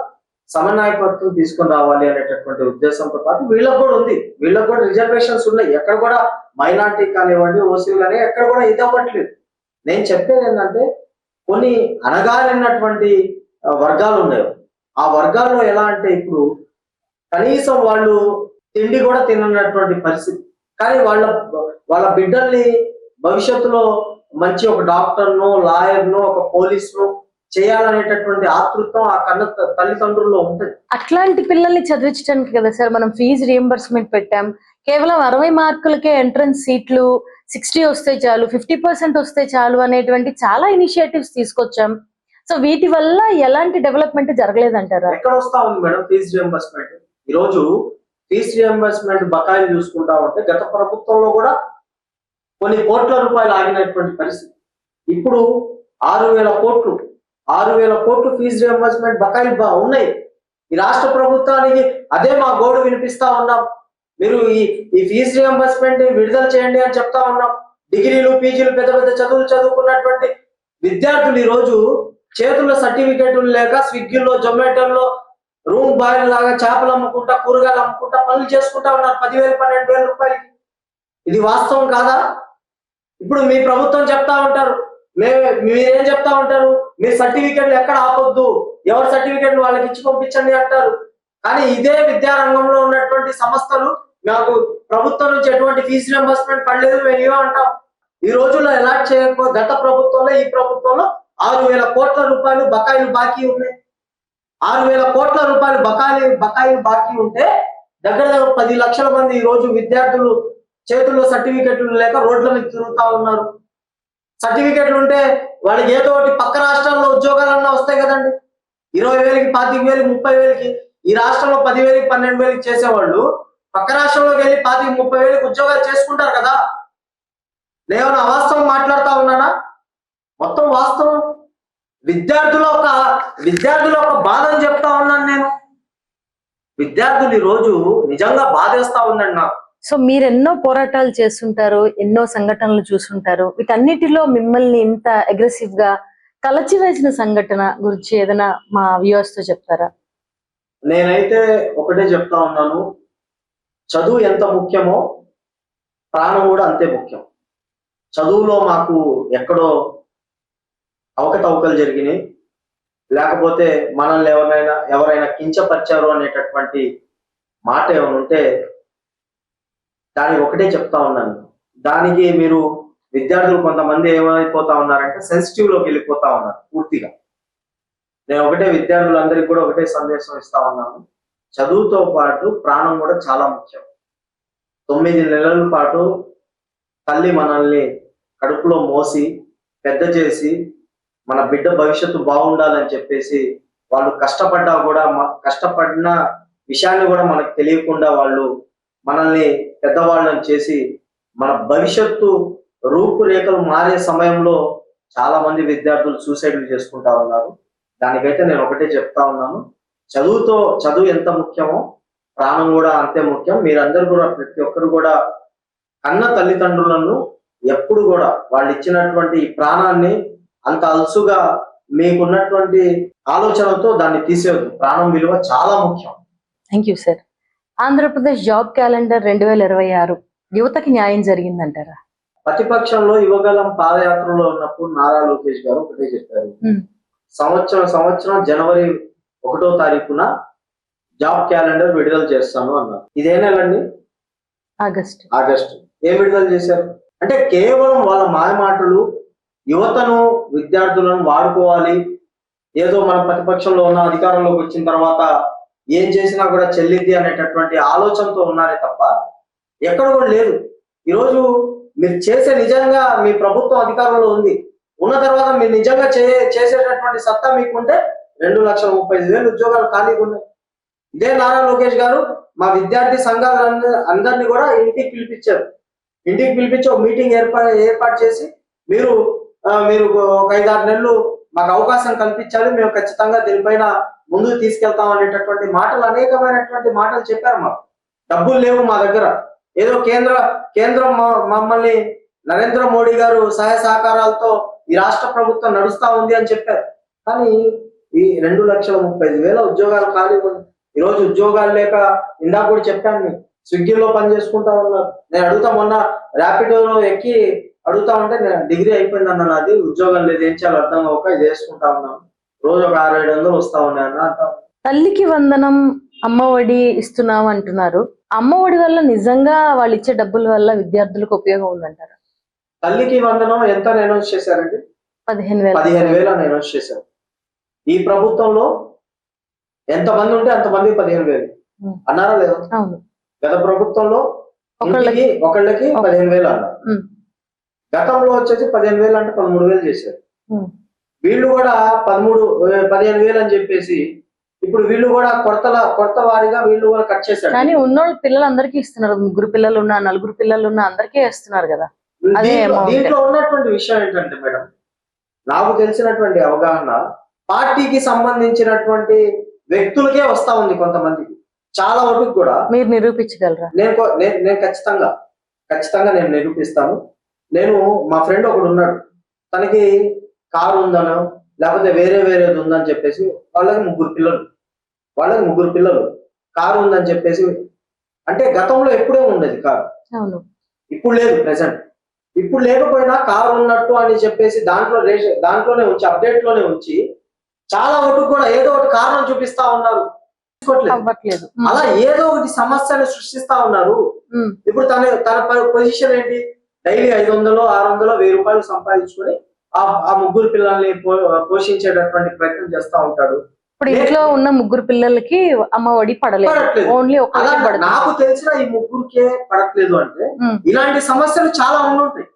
సమన్వయకత్వం తీసుకొని రావాలి అనేటటువంటి ఉద్దేశంతో పాటు వీళ్ళకి కూడా ఉంది, వీళ్ళకి కూడా రిజర్వేషన్స్ ఉన్నాయి. ఎక్కడ కూడా మైనార్టీ కానివ్వండి ఓసీ కానీ ఎక్కడ కూడా ఇది అవ్వట్లేదు. నేను చెప్పేది ఏంటంటే కొన్ని అణగారినటువంటి వర్గాలు ఉన్నాయి. ఆ వర్గాల్లో ఎలా అంటే ఇప్పుడు కనీసం వాళ్ళు తిండి కూడా తిననటువంటి పరిస్థితి, కానీ వాళ్ళ బిడ్డల్ని భవిష్యత్తులో మంచి ఒక డాక్టర్ను, లాయర్ను, ఒక పోలీసును చేయాలనేటటువంటి ఆతృత్వం ఆ కన్న తల్లిదండ్రుల్లో ఉంటుంది. అట్లాంటి పిల్లల్ని చదివించడానికి కదా సార్ మనం ఫీజు రియంబర్స్మెంట్ పెట్టాం. కేవలం 60 మార్కులకే ఎంట్రన్స్ సీట్లు, 60 వస్తే చాలు, 50% వస్తే చాలు అనేటువంటి చాలా ఇనిషియేటివ్స్ తీసుకొచ్చాం. సో వీటి వల్ల ఎలాంటి డెవలప్మెంట్ జరగలేదంటారా? ఎక్కడ వస్తా ఉంది మేడం ఫీజు రియంబర్స్మెంట్? ఈరోజు ఫీజు రియంబర్స్మెంట్ బకాయిలు చూసుకుంటా ఉంటే గత ప్రభుత్వంలో కూడా కొన్ని కోట్ల రూపాయలు ఆగినటువంటి పరిస్థితి. ఇప్పుడు 6,000 కోట్లు ఫీజు రియంబర్స్మెంట్ బకాయిలు ఉన్నాయి. ఈ రాష్ట్ర ప్రభుత్వానికి అదే మా గోడు వినిపిస్తా ఉన్నాం. మీరు ఈ ఫీజు రియంబర్స్మెంట్ విడుదల చేయండి అని చెప్తా ఉన్నాం. డిగ్రీలు పీజీలు పెద్ద పెద్ద చదువులు చదువుకున్నటువంటి విద్యార్థులు ఈ రోజు చేతుల్లో సర్టిఫికేట్లు లేక స్విగ్గీలో జొమాటోలో రూమ్ బాయ్ లాగా చేపలు అమ్ముకుంటా కూరగాయలు అమ్ముకుంటా పనులు చేసుకుంటా ఉన్నారు 10,000 12,000 రూపాయలకి. ఇది వాస్తవం కాదా? ఇప్పుడు మీ ప్రభుత్వం చెప్తా ఉంటారు, మీరేం చెప్తా ఉంటారు, మీ సర్టిఫికెట్లు ఎక్కడ ఆపొద్దు, ఎవరి సర్టిఫికెట్లు వాళ్ళకి ఇచ్చి పంపించండి అంటారు. కానీ ఇదే విద్యారంగంలో ఉన్నటువంటి సంస్థలు మాకు ప్రభుత్వం నుంచి ఎటువంటి ఫీజు రియంబర్స్మెంట్ పడలేదు మేము అంటాం. ఈ రోజుల్లో ఎలా చేయకపో గత ప్రభుత్వంలో ఈ ప్రభుత్వంలో 6,000 కోట్ల రూపాయలు బకాయిలు బాకీ ఉన్నాయి. 6,000 కోట్ల రూపాయలు బకాయిలు బాకీ ఉంటే దగ్గర 10 లక్షల మంది ఈ రోజు విద్యార్థులు చేతుల్లో సర్టిఫికెట్లు లేక రోడ్ల మీద తిరుగుతా ఉన్నారు. సర్టిఫికెట్లు ఉంటే వాళ్ళకి ఏదో ఒకటి పక్క రాష్ట్రాల్లో ఉద్యోగాలన్నా వస్తాయి కదండి. 20,000కి 25,000 30,000కి ఈ రాష్ట్రంలో 10,000కి 12,000కి చేసేవాళ్ళు పక్క రాష్ట్రంలోకి వెళ్ళి 25,000 30,000కి ఉద్యోగాలు చేసుకుంటారు కదా. నేను అవాస్తవం మాట్లాడుతా ఉన్నానా? మొత్తం వాస్తవం. విద్యార్థుల ఒక బాధని చెప్తా ఉన్నాను నేను. విద్యార్థులు ఈ రోజు నిజంగా బాధేస్తా ఉందండి నాకు. సో మీరు ఎన్నో పోరాటాలు చేస్తుంటారు, ఎన్నో సంఘటనలు చూస్తుంటారు. వీటన్నిటిలో మిమ్మల్ని ఇంత అగ్రెసివ్ గా కలచివేసిన సంఘటన గురించి ఏదైనా మా వ్యూవర్స్ తో చెప్తారా? నేనైతే ఒకటే చెప్తా ఉన్నాను, చదువు ఎంత ముఖ్యమో ప్రాణం కూడా అంతే ముఖ్యం. చదువులో మాకు ఎక్కడో అవకతవకలు జరిగినాయి, లేకపోతే మనల్ని ఎవరైనా కించపరిచారు అనేటటువంటి మాట ఏమైనా ఉంటే దానికి ఒకటే చెప్తా ఉన్నాను. దానికి మీరు విద్యార్థులు కొంతమంది ఏమైపోతా ఉన్నారంటే సెన్సిటివ్ లోకి వెళ్ళిపోతా ఉన్నారు పూర్తిగా. నేను ఒకటే విద్యార్థులందరికీ కూడా ఒకటే సందేశం ఇస్తా ఉన్నాను, చదువుతో పాటు ప్రాణం కూడా చాలా ముఖ్యం. 9 నెలల పాటు తల్లి మనల్ని కడుపులో మోసి పెద్ద చేసి మన బిడ్డ భవిష్యత్తు బాగుండాలని చెప్పేసి వాళ్ళు కష్టపడ్డా కూడా కష్టపడిన విషయాన్ని కూడా మనకు తెలియకుండా వాళ్ళు మనల్ని పెద్దవాళ్ళని చేసి మన భవిష్యత్తు రూపురేఖలు మారే సమయంలో చాలా మంది విద్యార్థులు సూసైడ్లు చేసుకుంటా ఉన్నారు. దానికైతే నేను ఒకటే చెప్తా ఉన్నాను, చదువు ఎంత ముఖ్యమో ప్రాణం కూడా అంతే ముఖ్యం. మీరందరూ కూడా ప్రతి ఒక్కరు కూడా కన్న తల్లిదండ్రులను ఎప్పుడు కూడా వాళ్ళు ఇచ్చినటువంటి ఈ ప్రాణాన్ని అంత అలుసుగా మీకున్నటువంటి ఆలోచనతో దాన్ని తీసేయద్దు. ప్రాణం విలువ చాలా ముఖ్యం. Thank you sir. Andhra Pradesh job calendar 2026 యువతకి న్యాయం జరిగిందంటారా? ప్రతిపక్షంలో యువగలం పాదయాత్రలో ఉన్నప్పుడు నారా లోకేష్ గారు ఒకటే చెప్పారు, సంవత్సరం జనవరి 1వ తారీఖున జాబ్ క్యాలెండర్ విడుదల చేస్తాను అన్నారు. ఇదే నెలండి, ఆగస్టు. ఏం విడుదల చేశారు అంటే కేవలం వాళ్ళ మాయమాటలు యువతను విద్యార్థులను వాడుకోవాలి, ఏదో మన ప్రతిపక్షంలో ఉన్న అధికారంలోకి వచ్చిన తర్వాత ఏం చేసినా కూడా చెల్లిద్ది అనేటటువంటి ఆలోచనతో ఉన్నారే తప్ప ఎక్కడ కూడా లేదు. ఈరోజు మీరు నిజంగా మీ ప్రభుత్వం అధికారంలో ఉంది, ఉన్న తర్వాత మీరు నిజంగా చేసేటటువంటి సత్తా మీకుంటే 2,35,000 ఉద్యోగాలు ఖాళీగా ఉన్నాయి. ఇదే నారా లోకేష్ గారు మా విద్యార్థి సంఘాలందరినీ కూడా ఇంటికి పిలిపించారు. ఇంటికి పిలిపించి ఒక మీటింగ్ ఏర్పాటు చేసి మీరు ఒక 5-6 నెలలు మాకు అవకాశం కల్పించాలి, మేము ఖచ్చితంగా దీనిపైన ముందుకు తీసుకెళ్తాం అనేటటువంటి మాటలు, అనేకమైనటువంటి మాటలు చెప్పారు. మాకు డబ్బులు లేవు మా దగ్గర, ఏదో కేంద్రం మమ్మల్ని నరేంద్ర మోడీ గారు సహాయ సహకారాలతో ఈ రాష్ట్ర ప్రభుత్వం నడుస్తా ఉంది అని చెప్పారు. కానీ ఈ 2,35,000 ఉద్యోగాలు ఖాళీ ఉంది. ఈరోజు ఉద్యోగాలు లేక ఇందాక కూడా చెప్పాను, స్విగ్గీలో పని చేసుకుంటా ఉన్నారు. నేను అడుగుతా, మొన్న ర్యాపిడోలో ఎక్కి అడుగుతా ఉంటే డిగ్రీ అయిపోయిందన్న నాది, ఉద్యోగం లేదు, ఏం చేయాలి అర్థం అవ్వక ఇది చేసుకుంటా ఉన్నాను, రోజు ఒక 600-700 వస్తా ఉన్నాయి అన్న అంటా. తల్లికి వందనం, అమ్మఒడి ఇస్తున్నాం అంటున్నారు. అమ్మఒడి వల్ల నిజంగా వాళ్ళు ఇచ్చే డబ్బుల వల్ల విద్యార్థులకు ఉపయోగం ఉందంటారు? తల్లికి వందనం ఎంత అనౌన్స్ చేశారండి? 15,000 అని అనౌన్స్ చేశారు. ఈ ప్రభుత్వంలో ఎంతమంది ఉంటే అంతమంది 15,000 అన్నారా లేదా? గత ప్రభుత్వంలో ఒకళ్ళకి 15,000 అన్నారు. గతంలో వచ్చేసి 15,000 అంటే 13,000 చేశారు. వీళ్ళు కూడా 15,000 అని చెప్పేసి ఇప్పుడు వీళ్ళు కూడా కొత్త వారిగా వీళ్ళు కూడా కట్ చేశారు. కానీ ఉన్నోళ్ళు పిల్లలందరికీ ఇస్తున్నారు. 3 పిల్లలు ఉన్నా 4 పిల్లలు ఉన్నా అందరికీ ఇస్తున్నారు కదా. దీంట్లో ఉన్నటువంటి విషయం ఏంటంటే మేడం, నాకు తెలిసినటువంటి అవగాహన పార్టీకి సంబంధించినటువంటి వ్యక్తులకే వస్తా ఉంది కొంతమందికి, చాలా వరకు కూడా. మీరు నిరూపించగలరా? నేను ఖచ్చితంగా నేను నిరూపిస్తాను. మా ఫ్రెండ్ ఒకడు ఉన్నాడు, తనకి కారు ఉందనో లేకపోతే వేరేది ఉందని చెప్పేసి వాళ్ళకి 3 పిల్లలు కారు ఉందని చెప్పేసి, అంటే గతంలో ఎప్పుడూ ఉండేది కారు, ఇప్పుడు లేదు ప్రెసెంట్. ఇప్పుడు లేకపోయినా కారు ఉన్నట్టు అని చెప్పేసి దాంట్లోనే ఉంచి, అప్డేట్ లోనే ఉంచి చాలా వరకు కూడా ఏదో ఒకటి కారణం చూపిస్తా ఉన్నారు. అలా ఏదో ఒకటి సమస్యను సృష్టిస్తా ఉన్నారు. ఇప్పుడు తన పొజిషన్ ఏంటి? డైలీ 500, 600, 1,000 రూపాయలు సంపాదించుకొని ఆ 3 పిల్లల్ని పోషించేటటువంటి ప్రయత్నం చేస్తా ఉంటాడు. ఇప్పుడు ఇంట్లో ఉన్న 3 పిల్లలకి అమ్మఒడి పడలేదు, ఓన్లీ నాకు తెలిసిన ఈ 3కే పడట్లేదు. అంటే ఇలాంటి సమస్యలు చాలా ఉంటాయి.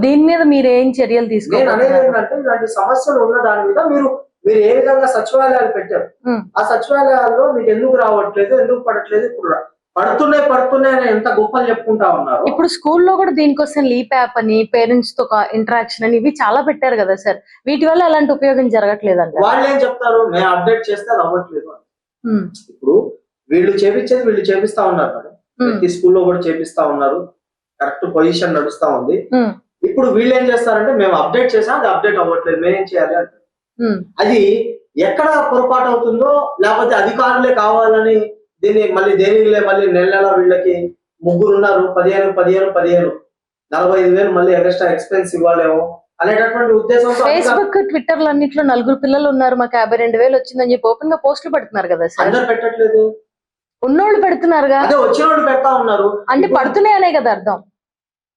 దీని మీద మీరు ఏం చర్యలు తీసుకోవాలి? నేను అనేది ఏంటంటే, ఇలాంటి సమస్యలు ఉన్న దాని మీద మీరు ఏ విధంగా సచివాలయాలు పెట్టారు, ఆ సచివాలయాల్లో మీకు ఎందుకు రావట్లేదు, ఎందుకు పడట్లేదు, ఇప్పుడు పడుతున్నాయి అని ఎంత గొప్పలు చెప్పుకుంటా ఉన్నారు. ఇప్పుడు స్కూల్లో కూడా దీనికోసం లీప్ యాప్ అని, పేరెంట్స్ తో ఇంటరాక్షన్ అని, ఇవి చాలా పెట్టారు కదా సార్. వీటి వల్ల ఎలాంటి ఉపయోగం జరగట్లేదు అంటే వాళ్ళు ఏం చెప్తారు, మేము అప్డేట్ చేస్తే అది అవ్వట్లేదు. ఇప్పుడు వీళ్ళు చేపిస్తా ఉన్నారు మేడం, ప్రతి స్కూల్లో కూడా చేపిస్తా ఉన్నారు, కరెక్ట్ పొజిషన్ నడుస్తా ఉంది. ఇప్పుడు వీళ్ళు ఏం చేస్తారంటే, మేము అప్డేట్ చేసాం, అది అప్డేట్ అవ్వట్లేదు, మేమేం చేయాలి అంటే, అది ఎక్కడ పొరపాటు అవుతుందో, లేకపోతే అధికారులే కావాలని దీన్ని మళ్ళీ నెల వీళ్ళకి 3 ఉన్నారు, 15 45,000 మళ్ళీ ఎక్స్ట్రా ఎక్స్పెన్స్ ఇవ్వాలేమో అనేటటువంటి ఉద్దేశంతో ఫేస్బుక్, ట్విట్టర్ అన్నిట్లో 4 పిల్లలు ఉన్నారు, మాకు 52,000 వచ్చిందని చెప్పి ఓపెన్ గా పోస్టులు పెడుతున్నారు కదా సార్. అందరు పెట్టట్లేదు, ఉన్నోళ్ళు పెడుతున్నారుగా. అదే వచ్చిన వాళ్ళు పెడతా ఉన్నారు. అంటే పడుతున్నాయనే కదా అర్థం.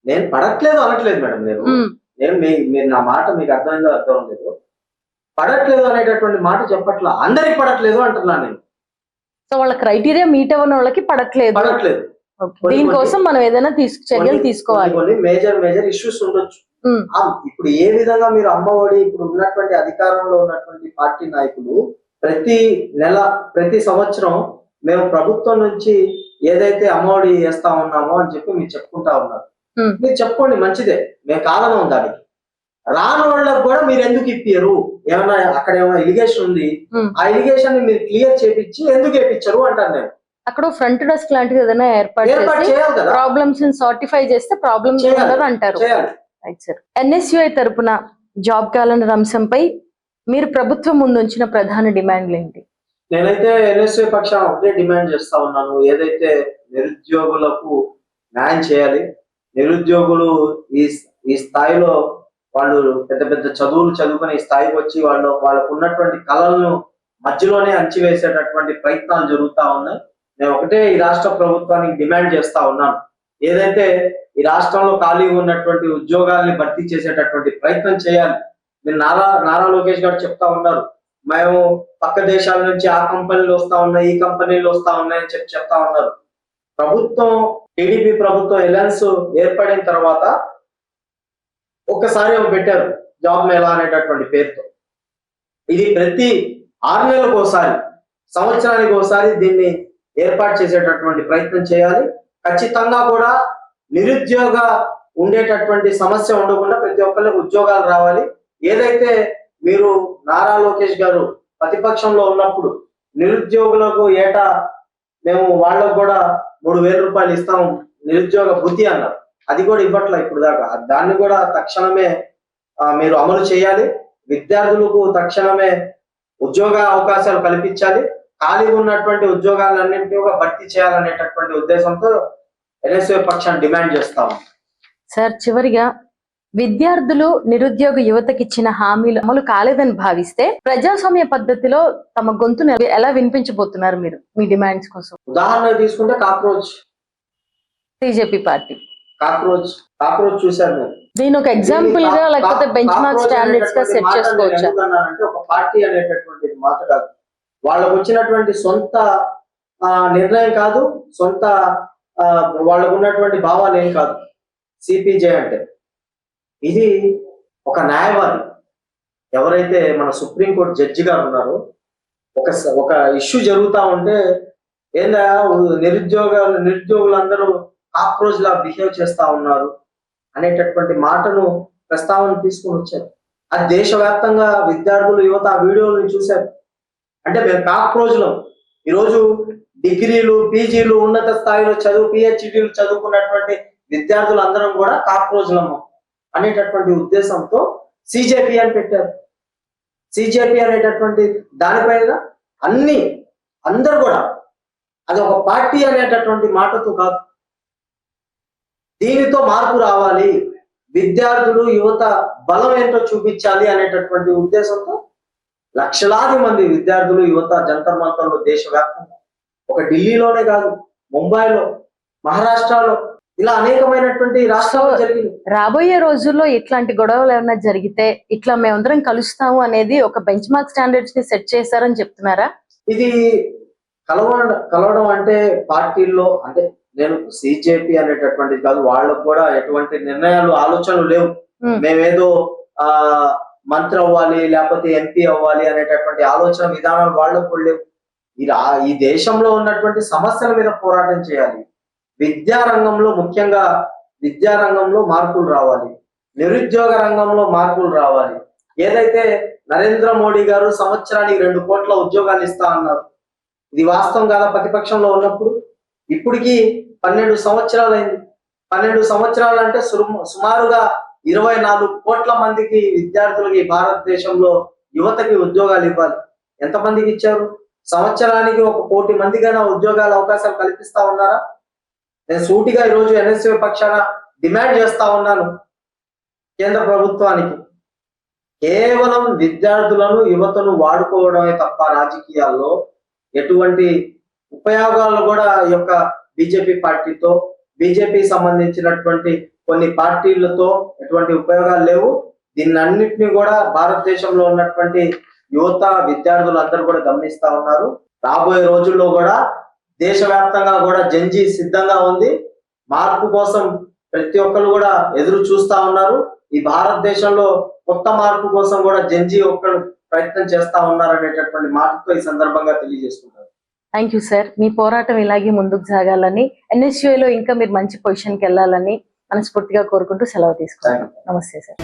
నేను పడట్లేదు అనట్లేదు మేడం, మీరు నా మాట మీకు అర్థమైందో అర్థం లేదు. పడట్లేదు అనేటటువంటి మాట చెప్పట్లా, అందరికి పడట్లేదు అంటున్నా నేను. సో వాళ్ళ క్రైటీరియా మీట్ అవ్వని వాళ్ళకి పడట్లేదు. దీనికోసం మనం ఏదైనా చర్యలు తీసుకోవాలి. కొన్ని మేజర్ ఇష్యూస్ ఉండొచ్చు. ఇప్పుడు ఏ విధంగా మీరు అమ్మఒడి, ఇప్పుడు ఉన్నటువంటి అధికారంలో ఉన్నటువంటి పార్టీ నాయకులు ప్రతి సంవత్సరం మేము ప్రభుత్వం నుంచి ఏదైతే అమ్మఒడి వేస్తా ఉన్నామో అని చెప్పి మీరు చెప్పుకుంటా ఉన్నారు. మీరు చెప్పుకోండి, మంచిదే, మేము కాదనం దానికి. రాని వాళ్ళకు కూడా మీరు ఎందుకు ఇప్పారు, ఏమన్నా అక్కడ ఏమైనా ఎలిగేషన్ ఉంది, ఆ ఎలిగేషన్ ని మీరు క్లియర్ చేపించి ఎందుకు వేయించారు అంటాను నేను. అక్కడ ఫ్రంట్ డెస్క్ లాంటిది ఏదైనా ఏర్పాటు చేయాలి కదా, ప్రాబ్లమ్స్ సార్టిఫై చేస్తే ప్రాబ్లమ్స్ అంటారు. NSUI తరపున జాబ్ క్యాలెండర్ అంశంపై మీరు ప్రభుత్వం ముందు ఉంచిన ప్రధాన డిమాండ్లు ఏంటి? నేనైతే NSUI పక్షాన ఒకటే డిమాండ్ చేస్తా ఉన్నాను, ఏదైతే నిరుద్యోగులకు న్యాయం చేయాలి. నిరుద్యోగులు ఈ స్థాయిలో వాళ్ళు పెద్ద చదువులు చదువుకుని ఈ స్థాయికి వచ్చి వాళ్ళకు ఉన్నటువంటి కళలను మధ్యలోనే అణచివేసేటటువంటి ప్రయత్నాలు జరుగుతా ఉన్నాయి. నేను ఒకటే ఈ రాష్ట్ర ప్రభుత్వానికి డిమాండ్ చేస్తా ఉన్నాను, ఏదైతే ఈ రాష్ట్రంలో ఖాళీగా ఉన్నటువంటి ఉద్యోగాల్ని భర్తీ చేసేటటువంటి ప్రయత్నం చేయాలి. మీరు నారా లోకేష్ గారు చెప్తా ఉన్నారు, మేము పక్క దేశాల నుంచి ఆ కంపెనీలు వస్తా ఉన్నాయి, ఈ కంపెనీలు వస్తా ఉన్నాయి అని చెప్తా ఉన్నారు. ప్రభుత్వం, టీడీపీ ప్రభుత్వం అలయన్స్ ఏర్పడిన తర్వాత ఒక్కసారి పెట్టారు జాబ్ మేళా అనేటటువంటి పేరుతో. ఇది ప్రతి 6 నెలలకు ఒకసారి, సంవత్సరానికి ఒకసారి దీన్ని ఏర్పాటు చేసేటటువంటి ప్రయత్నం చేయాలి. ఖచ్చితంగా కూడా నిరుద్యోగ ఉండేటటువంటి సమస్య ఉండకుండా ప్రతి ఒక్కరికి ఉద్యోగాలు రావాలి. ఏదైతే మీరు నారా లోకేష్ గారు ప్రతిపక్షంలో ఉన్నప్పుడు నిరుద్యోగులకు ఏటా మేము వాళ్ళకు కూడా 3,000 రూపాయలు ఇస్తాం నిరుద్యోగ భృతి అన్నారు. అది కూడా ఇవ్వట్లే ఇప్పుడు దాకా. దాన్ని కూడా తక్షణమే మీరు అమలు చేయాలి. విద్యార్థులకు తక్షణమే ఉద్యోగ అవకాశాలు కల్పించాలి. ఖాళీగా ఉన్నటువంటి ఉద్యోగాలన్నింటినీ కూడా భర్తీ చేయాలనేటటువంటి ఉద్దేశంతో ఎన్ఎస్యూ పక్షాన్ని డిమాండ్ చేస్తాము. సార్, చివరిగా విద్యార్థులు నిరుద్యోగ యువతకి ఇచ్చిన హామీలు అమలు కాలేదని భావిస్తే ప్రజాస్వామ్య పద్ధతిలో తమ గొంతును ఎలా వినిపించబోతున్నారు మీరు మీ డిమాండ్స్ కోసం? ఉదాహరణ తీసుకుంటే కాక్రోచ్, బీజేపీ పార్టీ కాక్రోచ్ చూశారు మీరు. దీని ఒక ఎగ్జాంపుల్ గా లేకపోతే బెంచ్ మార్క్ స్టాండర్డ్స్ గా సెట్ చేసుకోవచ్చా? అంటే ఒక పార్టీ అనేటటువంటి మాట కాదు, వాళ్ళకు వచ్చినటువంటి సొంత నిర్ణయం కాదు, సొంత వాళ్ళకు ఉన్నటువంటి భావాలు ఏం కాదు. సిపిజే అంటే ఇది ఒక న్యాయవాది, ఎవరైతే మన సుప్రీంకోర్టు జడ్జి గారు ఉన్నారో, ఒక ఇష్యూ జరుగుతా ఉంటే ఏందా నిరుద్యోగులందరూ కాక్రోచ్ లా బిహేవ్ చేస్తా ఉన్నారు అనేటటువంటి మాటను ప్రస్తావన తీసుకొని వచ్చారు. అది దేశవ్యాప్తంగా విద్యార్థులు, యువత ఆ వీడియోలను చూశారు. అంటే మేము కాక్రోచ్లో ఈరోజు డిగ్రీలు, పీజీలు, ఉన్నత స్థాయిలో పిహెచ్డీలు చదువుకున్నటువంటి విద్యార్థులందరం కూడా కాక్రోచ్లము అనేటటువంటి ఉద్దేశంతో సిజేపీ అని పెట్టారు. సిజేపీ అనేటటువంటి దానిపైన అందరు కూడా అది ఒక పార్టీ అనేటటువంటి మాటతో కాదు, దీనితో మార్పు రావాలి, విద్యార్థులు, యువత బలం ఏంటో చూపించాలి అనేటటువంటి ఉద్దేశంతో లక్షలాది మంది విద్యార్థులు, యువత జంతర్ మంతర్లో దేశవ్యాప్తంగా, ఒక ఢిల్లీలోనే కాదు, ముంబైలో, మహారాష్ట్రలో, ఇలా అనేకమైనటువంటి రాష్ట్రాల్లో జరిగింది. రాబోయే రోజుల్లో ఇట్లాంటి గొడవలు ఏమైనా జరిగితే ఇట్లా మేమందరం కలుస్తాము అనేది ఒక బెంచ్ మార్క్ స్టాండర్డ్స్ ని సెట్ చేశారని చెప్తున్నారా? ఇది కలవడం అంటే పార్టీల్లో, అంటే నేను సిజేపీ అనేటటువంటిది కాదు, వాళ్ళకు కూడా ఎటువంటి నిర్ణయాలు, ఆలోచనలు లేవు. మేమేదో మంత్రి అవ్వాలి లేకపోతే ఎంపీ అవ్వాలి అనేటటువంటి ఆలోచన విధానాలు వాళ్ళకు కూడా లేవు. ఈ దేశంలో ఉన్నటువంటి సమస్యల మీద పోరాటం చేయాలి. విద్యారంగంలో, ముఖ్యంగా విద్యారంగంలో మార్పులు రావాలి, నిరుద్యోగ రంగంలో మార్పులు రావాలి. ఏదైతే నరేంద్ర మోడీ గారు సంవత్సరానికి 2 కోట్ల ఉద్యోగాలు ఇస్తా అన్నారు, ఇది వాస్తవం కాదా? ప్రతిపక్షంలో ఉన్నప్పుడు ఇప్పటికి 12 సంవత్సరాలు అయింది. 12 సంవత్సరాలు అంటే సుమారుగా 24 కోట్ల మందికి విద్యార్థులకి, భారతదేశంలో యువతకి ఉద్యోగాలు ఇవ్వాలి. ఎంతమందికి ఇచ్చారు? సంవత్సరానికి 1 కోటి మందికైనా ఉద్యోగాల అవకాశాలు కల్పిస్తా ఉన్నారా? నేను సూటిగా ఈరోజు ఎన్ఎస్యూ పక్షాన డిమాండ్ చేస్తా ఉన్నాను కేంద్ర ప్రభుత్వానికి, కేవలం విద్యార్థులను, యువతను వాడుకోవడమే తప్ప రాజకీయాల్లో ఎటువంటి ఉపయోగాలు కూడా ఈ యొక్క బీజేపీ పార్టీతో, బీజేపీ సంబంధించినటువంటి కొన్ని పార్టీలతో ఎటువంటి ఉపయోగాలు లేవు. దీన్నన్నింటినీ కూడా భారతదేశంలో ఉన్నటువంటి యువత, విద్యార్థులు అందరూ కూడా గమనిస్తా ఉన్నారు. రాబోయే రోజుల్లో కూడా దేశవ్యాప్తంగా కూడా జంజీ సిద్ధంగా ఉంది. మార్పు కోసం ప్రతి ఒక్కరు కూడా ఎదురు చూస్తా ఉన్నారు. ఈ భారతదేశంలో కొత్త మార్పు కోసం కూడా జంజీ ఒక్కరు ప్రయత్నం చేస్తా ఉన్నారు అనేటటువంటి మాటతో ఈ సందర్భంగా తెలియజేసుకుంటారు. Thank you sir. మీ పోరాటం ఇలాగే ముందుకు సాగాలని, ఎన్ఎస్యూలో ఇంకా మీరు మంచి పొజిషన్కి వెళ్ళాలని మనస్ఫూర్తిగా కోరుకుంటూ సెలవు తీసుకుంటాం. నమస్తే సార్.